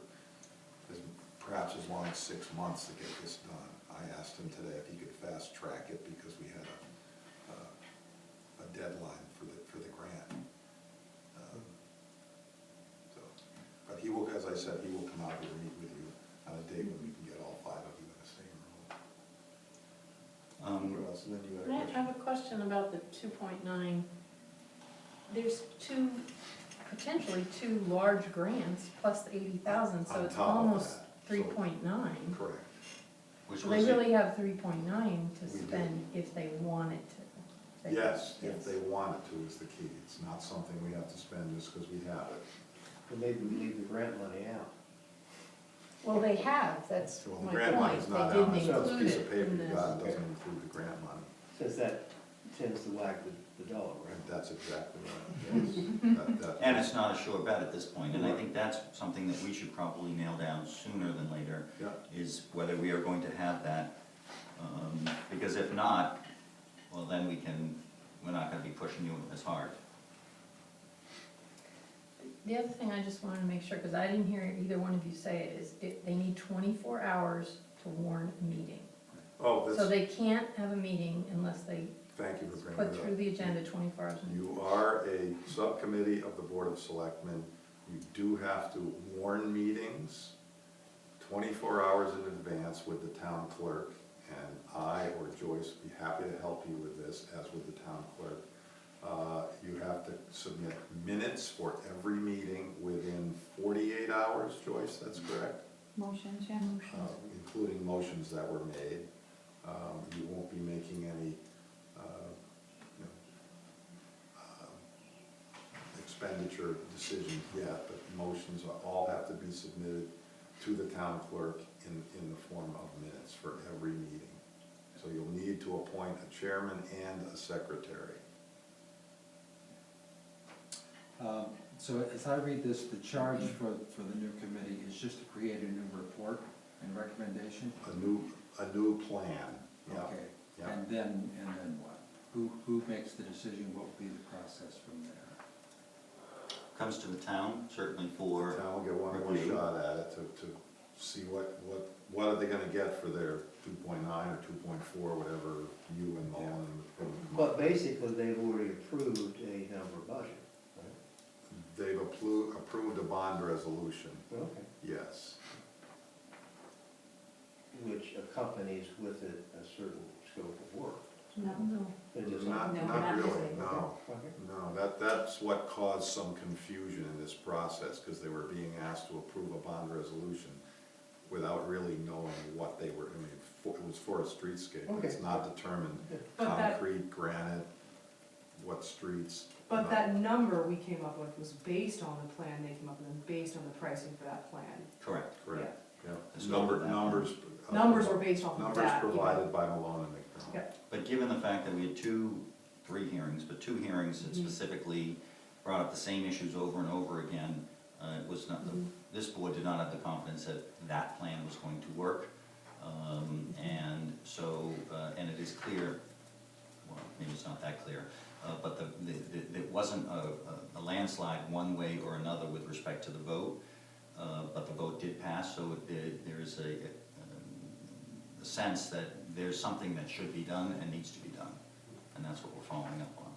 perhaps as long as 6 months to get this done. I asked him today if he could fast track it because we had a deadline for the grant. So, but he will, as I said, he will come out here and meet with you on a date when we can get all 5 of you in the same room. What else? And then you had a I question? have a question about the 2.9. There's potentially two large grants plus the 80,000, so On it's top of almost that. 3.9. Correct. Which So they was it? really have 3.9 to We do. spend if they wanted to. Yes, if Yes. they wanted to is the key. It's not something we have to spend just because we have it. But maybe we leave the grant money out. Well, they have, that's Well, the my grant point, money's not they out, didn't so this include piece it of paper in you this. got, it doesn't include the grant money. Since that tends to whack the dollar, right? And that's exactly right, yes. And it's not a sure bet at this point, and I think that's something that we should probably nail down sooner than later, Yeah. is whether we are going to have that. Because if not, well, then we're not gonna be pushing you as hard. The other thing I just wanted to make sure, because I didn't hear either one of you say it, is they need 24 hours to warn a meeting. Oh, So that's, they can't have a meeting unless they thank you for bringing put it through up. the agenda 24 hours. You are a subcommittee of the Board of Selectmen. You do have to warn meetings 24 hours in advance with the town clerk. And I or Joyce would be happy to help you with this, as with the town clerk. You have to submit minutes for every meeting within 48 hours, Joyce, that's correct? Motions, yeah. Including motions that were made. You won't be making any expenditure decisions yet, but motions all have to be submitted to the town clerk in the form of minutes for every meeting. So you'll need to appoint a chairman and a secretary. So as I read this, the charge for the new committee is just to create a new report and recommendation? A new plan, yeah. Okay, Yeah. and then what? Who makes the decision, what will be the process from there? Comes to the town, certainly The for town will get one more review. shot at it to see what are they gonna get for their 2.9 or 2.4, whatever you and Mullen and. But basically, they've already approved a number budget, right? They've approved a bond resolution, Okay. yes. Which accompanies with it a certain scope of work. No. No. It is Not No, not not really, really. no. Okay. No, that's what caused some confusion in this process, because they were being asked to approve a bond resolution without really knowing what they were, it was for a streetscape, but it's Okay. not determined But that, concrete, granite, what streets. but no. that number we came up with was based on the plan they came up with and based on the pricing for that plan. Correct. Correct, yeah. The scope of that. Numbers. Numbers were based off of Numbers that. provided by Malone and McDonald. Yeah. But given the fact that we had three hearings, but two hearings that Mhm. specifically brought up the same issues over and over again, it was not, Mhm. this board did not have the confidence that that plan was going to work. And so, and it is clear, well, maybe it's not that clear, but it wasn't a landslide one way or another with respect to the vote, but the vote did pass, so there's a sense that there's something that should be done and needs to be done, and that's what we're following up on.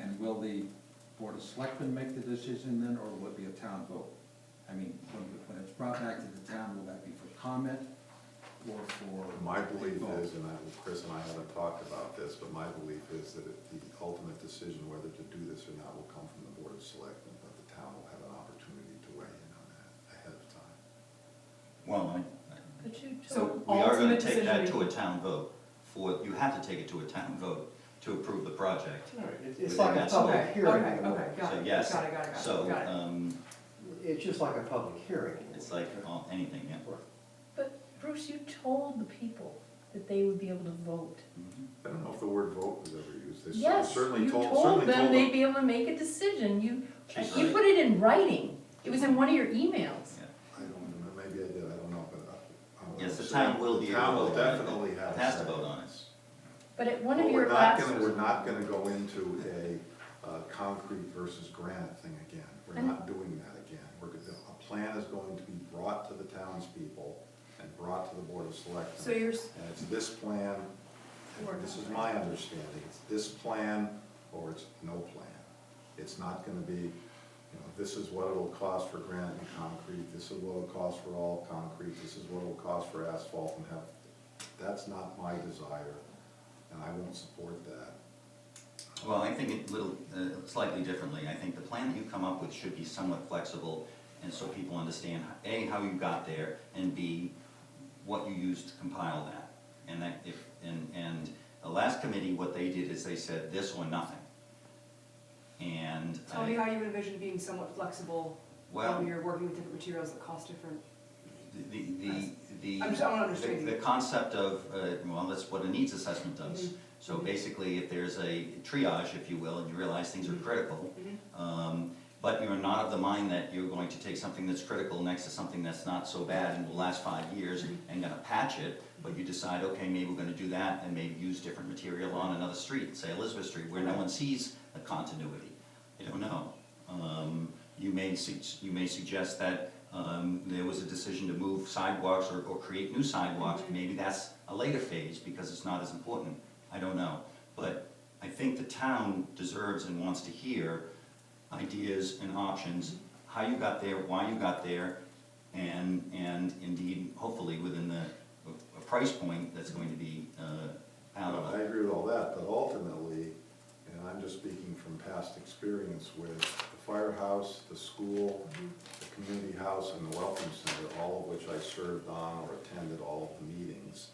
And will the Board of Selectmen make the decision then, or will it be a town vote? I mean, when it's brought back to the town, will that be for comment or for? My belief vote? is, and Chris and I haven't talked about this, but my belief is that the ultimate decision whether to do this or not will come from the Board of Selectmen, but the town will have an opportunity to weigh in on that ahead of time. Well, But you So told, we are gonna ultimate take that to a decision- town vote, you have to take it to a town vote to approve the project. All right, it's Within like a that public Okay, hearing. okay, in a way. okay, got So it, yes, got it, so, got it. It's just like a public hearing. in a it's way. like anything, yeah. Right. but Bruce, you told the people that they would be able to vote. Mhm. I don't know if the word vote was ever used. They Yes, certainly you told told them them- they'd be able to make a decision, She's you right. put it in writing, it was in one of your emails. Yeah. I don't know, maybe I did, I don't know, but. Yes, the town will be able to The town will vote on it. definitely have. It has to a say. vote on it. But at one of But your we're not last. gonna, we're not gonna go into a concrete versus granite thing again. We're And- not doing that again. A plan is going to be brought to the townspeople and brought to the Board of Selectmen. So you're, And it's this plan, and this is my understanding, it's this plan or it's no plan. It's not gonna be, this is what it'll cost for granite and concrete, this is what it'll cost for all concrete, this is what it'll cost for asphalt and have, that's not my desire, and I won't support that. Well, I think it slightly differently. I think the plan that you come up with should be somewhat flexible, and so people understand, A, how you got there, and B, what you used to compile that. And The last committee, what they did is they said this or nothing. And Tell me how you envision being somewhat flexible well, when you're working with different materials that cost different. the, I want to understand. the concept of, well, that's what a needs assessment does. Mhm. So basically, if there's a triage, if you will, and you realize things are critical, but you're not of the mind that you're going to take something that's critical next to something that's not so bad and will last 5 years and gonna patch it, but you decide, okay, maybe we're gonna do that and maybe use different material on another street, say Elizabeth Street, where no one sees the continuity. I don't know. You may suggest that there was a decision to move sidewalks or create new sidewalks. Maybe that's a later phase because it's not as important. I don't know. But I think the town deserves and wants to hear ideas and options, how you got there, why you got there, and indeed, hopefully, within a price point that's going to be out of I it. agree with all that, but ultimately, and I'm just speaking from past experience with the firehouse, the school, the community house, and the welcome center, all of which I served on or attended all of the meetings.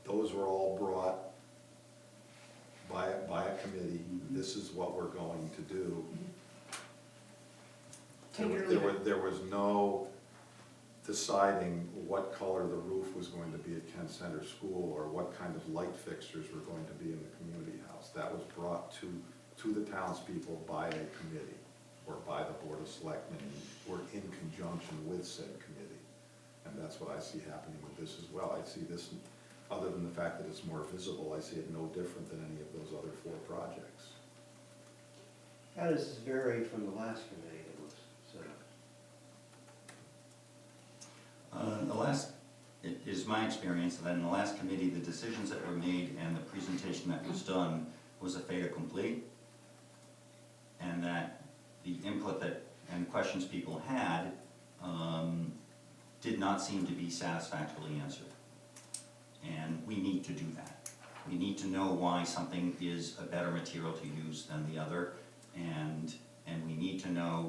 Those were all brought by a committee. This is what we're going to do. Take it or leave it. There was no deciding what color the roof was going to be at Kent Center School or what kind of light fixtures were going to be in the community house. That was brought to the townspeople by a committee or by the Board of Selectmen or in conjunction with said committee. And that's what I see happening with this as well. I see this, other than the fact that it's more visible, I see it no different than any of those other 4 projects. How does this vary from the last committee that was set up? It is my experience that in the last committee, the decisions that were made and the presentation that was done was a fait accompli, and that the input and questions people had did not seem to be satisfactorily answered. And we need to do that. We need to know why something is a better material to use than the other, and we need to know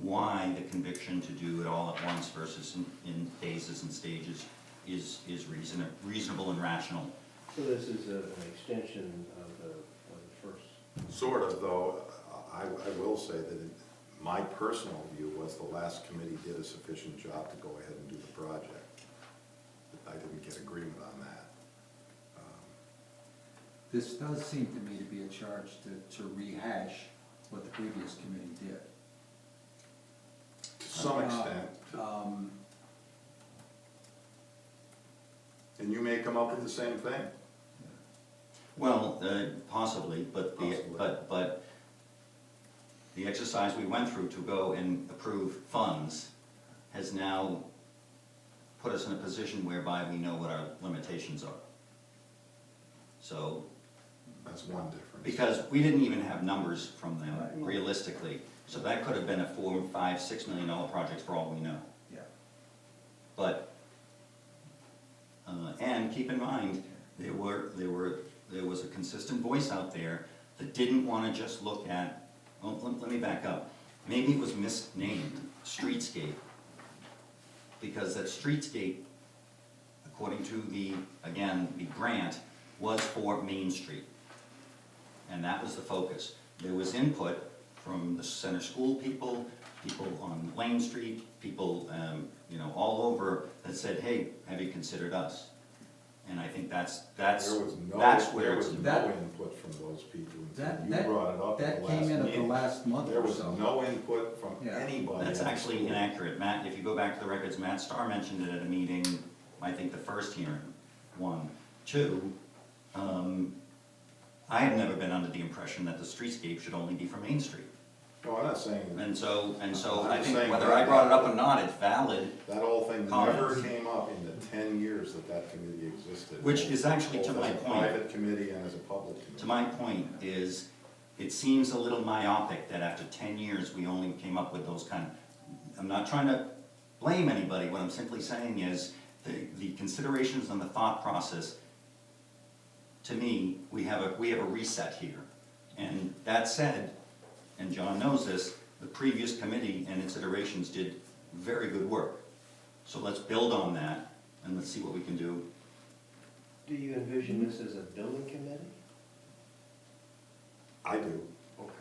why the conviction to do it all at once versus in phases and stages is reasonable and rational. So this is an extension of the first. Sort of, though, I will say that my personal view was the last committee did a sufficient job to go ahead and do the project. I didn't get agreement on that. This does seem to me to be a charge to rehash what the previous committee did. To some extent. And you may come up with the same thing. Well, possibly, but the exercise we went through to go and approve funds has now put us in a position whereby we know what our limitations are. So, That's one difference. because we didn't even have numbers from them realistically, so that could have been a $4, $5, $6 million project for all we know. Yeah. But, and keep in mind, there was a consistent voice out there that didn't want to just look at, well, let me back up. Maybe it was misnamed streetscape, because that streetscape, according to the grant, was for Main Street. And that was the focus. There was input from the center school people on Lane Street, people, all over that said, hey, have you considered us? And I think that's There was where it's. no input from those people until you brought it up at That the last came in at the meeting. last month There or was so. no input from Yeah. anybody. That's at the actually school. inaccurate. Matt, if you go back to the records, Matt Starr mentioned it at a meeting, I think the first hearing, 1. 2, I have never been under the impression that the streetscape should only be for Main Street. No, I'm not saying, And so I'm I just think saying whether that- I brought it up or not, it's valid, that whole thing Comments. never came up in the 10 years that committee existed. Which is actually to Both my as a point. private committee and as a public committee. To my point is, it seems a little myopic that after 10 years, we only came up with those I'm not trying to blame anybody, what I'm simply saying is, the considerations and the thought process, to me, we have a reset here. And that said, and John knows this, the previous committee and its iterations did very good work. So let's build on that, and let's see what we can do Do you envision this as a building committee? I do. Okay.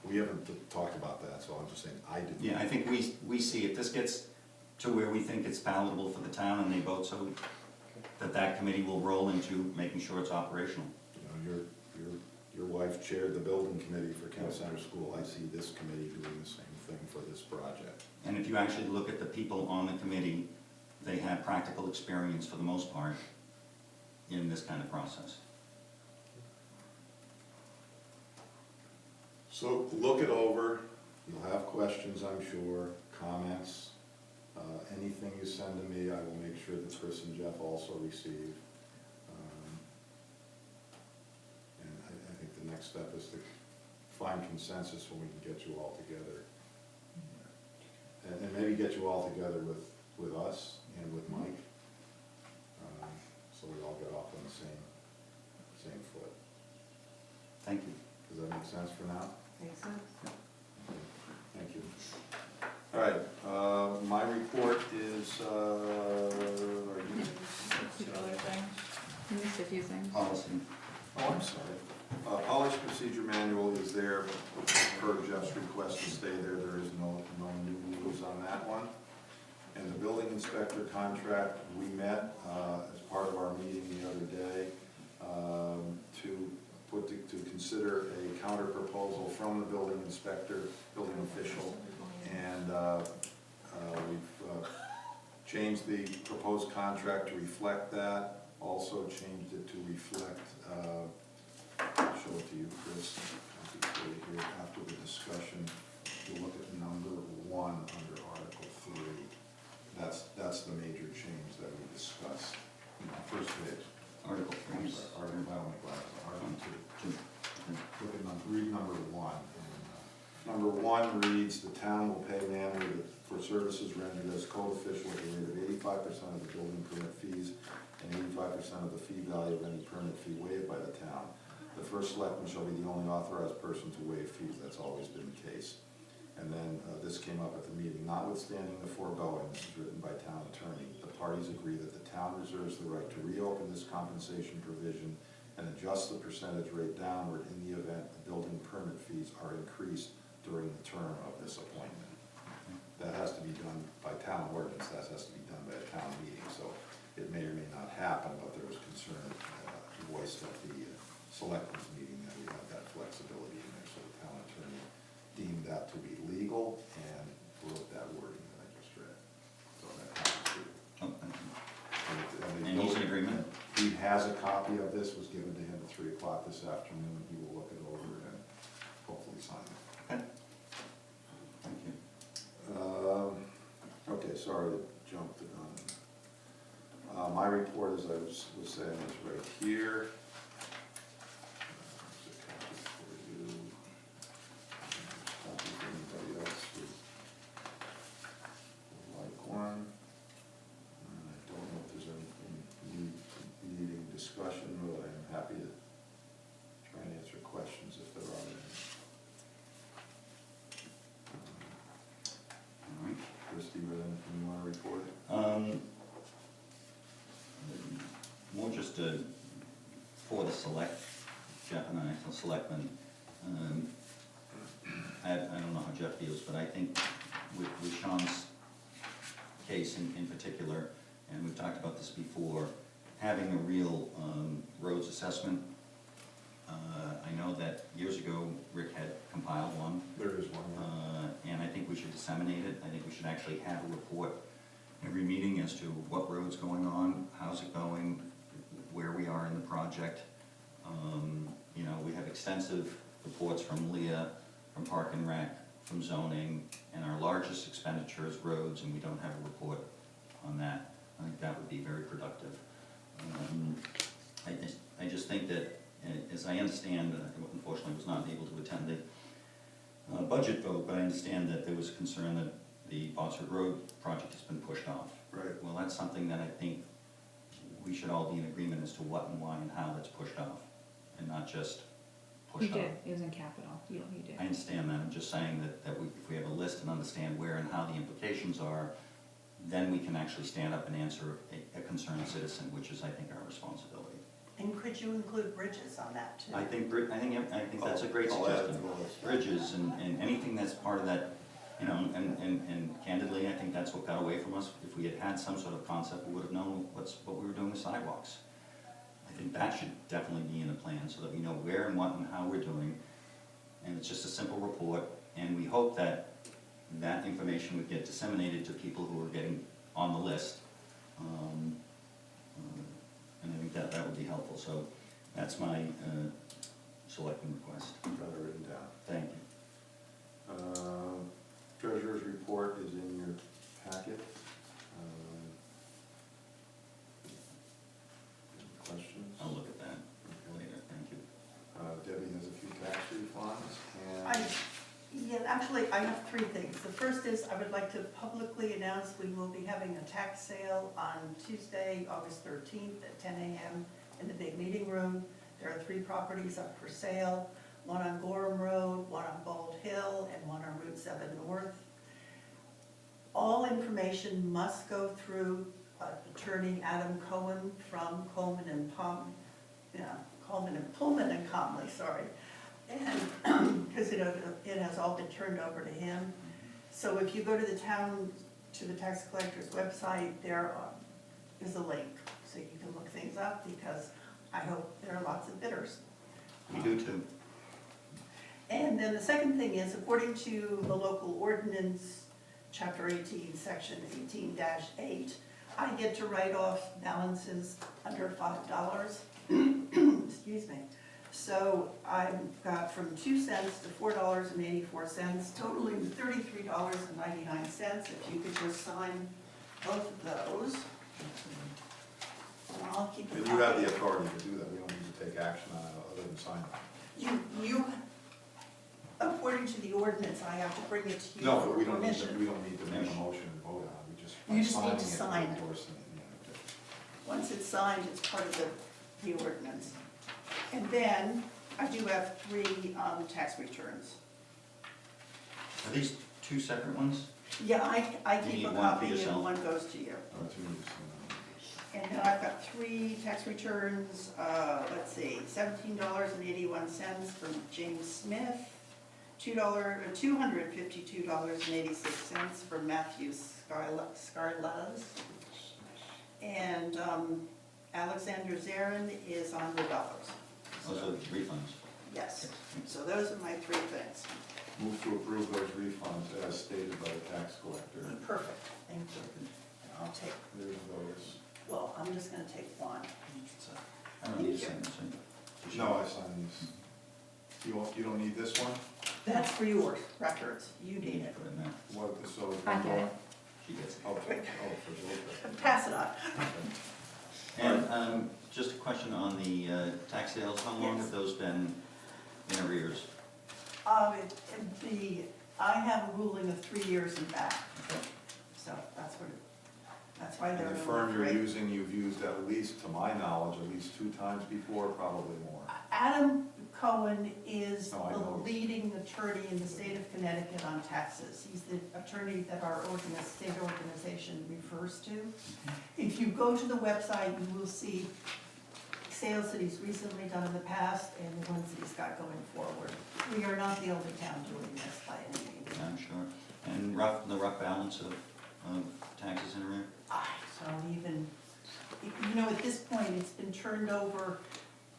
We haven't talked about that, so I'm just saying I do. Yeah, I think we see if this gets to where we think it's palatable for the town and they vote so, that committee will roll into making sure it's operational. You know, your wife chaired the building committee for Kent Center School. I see this committee doing the same thing for this project. And if you actually look at the people on the committee, they have practical experience for the most part in this kind of process. So look it over. You'll have questions, I'm sure, comments. Anything you send to me, I will make sure that Chris and Jeff also receive. And I think the next step is to find consensus when we can get you all together. And maybe get you all together with us and with Mike. So we all get off on the same foot. Thank you. Does that make sense for now? Makes sense. Thank you. All right, my report is, are you? Two other things. You missed a few things. Policy. Oh, I'm sorry. Policy procedure manual is there per Jeff's request to stay there. There is no new news on that one. And the building inspector contract, we met as part of our meeting the other day to consider a counter proposal from the building inspector, building official, and we've changed the proposed contract to reflect that. Also changed it to reflect. I'll show it to you, Chris. Here after the discussion, you'll look at number 1 under Article 3. That's the major change that we discussed. First page. Article 3. I'm sorry, Article 2. Look at read number 1. And, number 1 reads, the town will pay manually for services rendered as code official at the rate of 85% of the building permit fees and 85% of the fee value of any permit fee waived by the town. The first selectman shall be the only authorized person to waive fees. That's always been the case. And then this came up at the meeting. Notwithstanding the foregoing, this is written by town attorney, the parties agree that the town reserves the right to reopen this compensation provision and adjust the percentage rate downward in the event the building permit fees are increased during the term of this appointment. That has to be done by town ordinance. That has to be done by a town meeting. So it may or may not happen, but there was concern voiced at the selectmen's meeting that we have that flexibility in there. So the town attorney deemed that to be legal and wrote that wording that I just read. So that happens to you. Oh, thank you. And And he's in agreement? He has a copy of this, was given to him at 3 o'clock this afternoon. He will look it over and hopefully sign it. Okay. Thank you. Okay, sorry to jump the gun. My report, as I was saying, is right here. There's a copy for you. Copy for anybody else who would like one. I don't know if there's anything needing discussion, but I'm happy to try and answer questions if there are any. All right. Christie, you have anything you want to report? More just for the Jeff and I, the selectmen, I don't know how Jeff feels, but I think with Sean's case in particular, and we've talked about this before, having a real roads assessment. I know that years ago Rick had compiled one. There is one. And I think we should disseminate it. I think we should actually have a report every meeting as to what road's going on, how's it going, where we are in the project. You know, we have extensive reports from Leah, from Park and Rec, from zoning, and our largest expenditure is roads, and we don't have a report on that. I think that would be very productive. I just think that, as I understand, unfortunately was not able to attend the budget vote, but I understand that there was concern that the Botsford Road project has been pushed off. Right. Well, that's something that I think we should all be in agreement as to what and why and how that's pushed off, and not just pushed You off. did, it was in capital, you did. I understand that, I'm just saying that if we have a list and understand where and how the implications are, then we can actually stand up and answer a concerned citizen, which is, I think, our responsibility. And could you include bridges on that too? I think that's a great I'll add suggestion. to the list. Bridges and anything that's part of that, you know, and candidly, I think that's what got away from us. If we had had some sort of concept, we would have known what we were doing with sidewalks. I think that should definitely be in the plan, so that we know where and what and how we're doing. And it's just a simple report, and we hope that that information would get disseminated to people who are getting on the list. And I think that would be helpful, so that's my selecting request. Got it written down. Thank you. Treasurer's report is in your packet. Any questions? I'll look at that later, thank you. Debbie has a few tax refunds Actually, I have three things. The first is I would like to publicly announce we will be having a tax sale on Tuesday, August 13th at 10 a.m. in the big meeting room. There are 3 properties up for sale, one on Gorham Road, one on Bald Hill, and one on Route 7 North. All information must go through attorney Adam Cohen from Coleman and Pullman and Comley, sorry. And, because it has all been turned over to him. So if you go to the tax collector's website, there is a link, so you can look things up, because I hope there are lots of bidders. We do too. And then the second thing is, according to the local ordinance, chapter 18, section 18-8, I get to write off balances under $5. Excuse me. So I've got from 2 cents to $4.84, totaling $33.99. If you could just sign both of those. And I'll keep a and copy. you have the authority to do that, we don't need to take action on it other than sign it. You, according to the ordinance, I have to bring it to you No, for but we don't need permission. to make a motion and vote on it, we just. You just by need to signing sign it, it. endorsing it, yeah, okay. Once it's signed, it's part of the ordinance. And then I do have 3 tax returns. Are these 2 separate ones? Yeah, I You keep need a one for copy and yourself? one goes to you. That's what you just, And then I've got 3 tax returns, let's see, $17.81 from James Smith, $252.86 from Matthew Scarlez, and Alexander Zarin is on the dollars. Those are refunds. Yes, so those are my 3 things. Move to approve those refunds as stated by the tax collector. Perfect, thank you. And I'll take, There's those. well, I'm just gonna take one. I don't need to Thank sign this. No, I signed these. You don't need this one? That's for yours, records, you need it. Put it in there. What, so. I get it. She gets it. Okay, for both. Pass it on. And just a question on the tax sales, how long Yes. have those been in arrears? I have a ruling of 3 years and back, so that's why they're. And the firm you're using, you've used at least, to my knowledge, at least 2 times before, probably more. Adam Cohen is Oh, I the know. leading attorney in the state of Connecticut on taxes. He's the attorney that our state organization refers to. If you go to the website, you will see sales that he's recently done in the past and the ones that he's got going forward. We are not the only town doing this by any means. I'm sure. And the rough balance of taxes in arrear? I don't even, at this point, it's been turned over,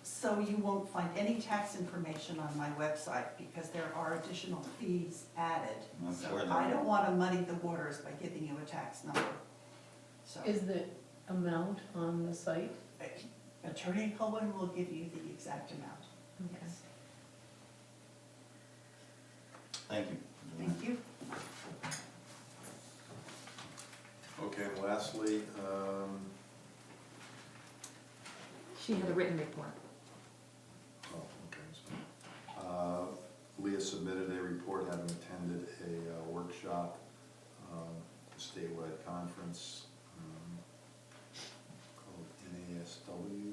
so you won't find any tax information on my website because there are additional fees added. I'm So sure there I are. don't want to muddy the waters by giving you a tax number. So Is the amount on the site? Attorney Cohen will give you the exact amount. Okay. Yes. Thank you. Thank you. Okay, and lastly, She had a written report. Leah submitted a report having attended a workshop, a statewide conference called NASW.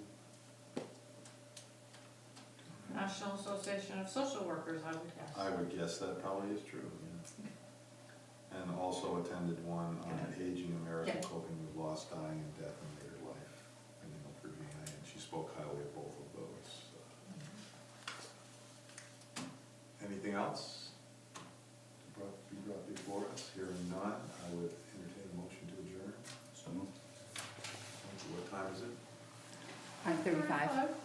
National Association of Social Workers, I would guess. I would guess that probably is true, yeah. and also attended one on Aging American, Yeah. Coping with Loss, Dying, and Death in Later Life in Virginia, and she spoke highly of both of those. Anything else to be brought before us? Hearing none, I would entertain a motion to adjourn. So moved. What time is it? 5:35.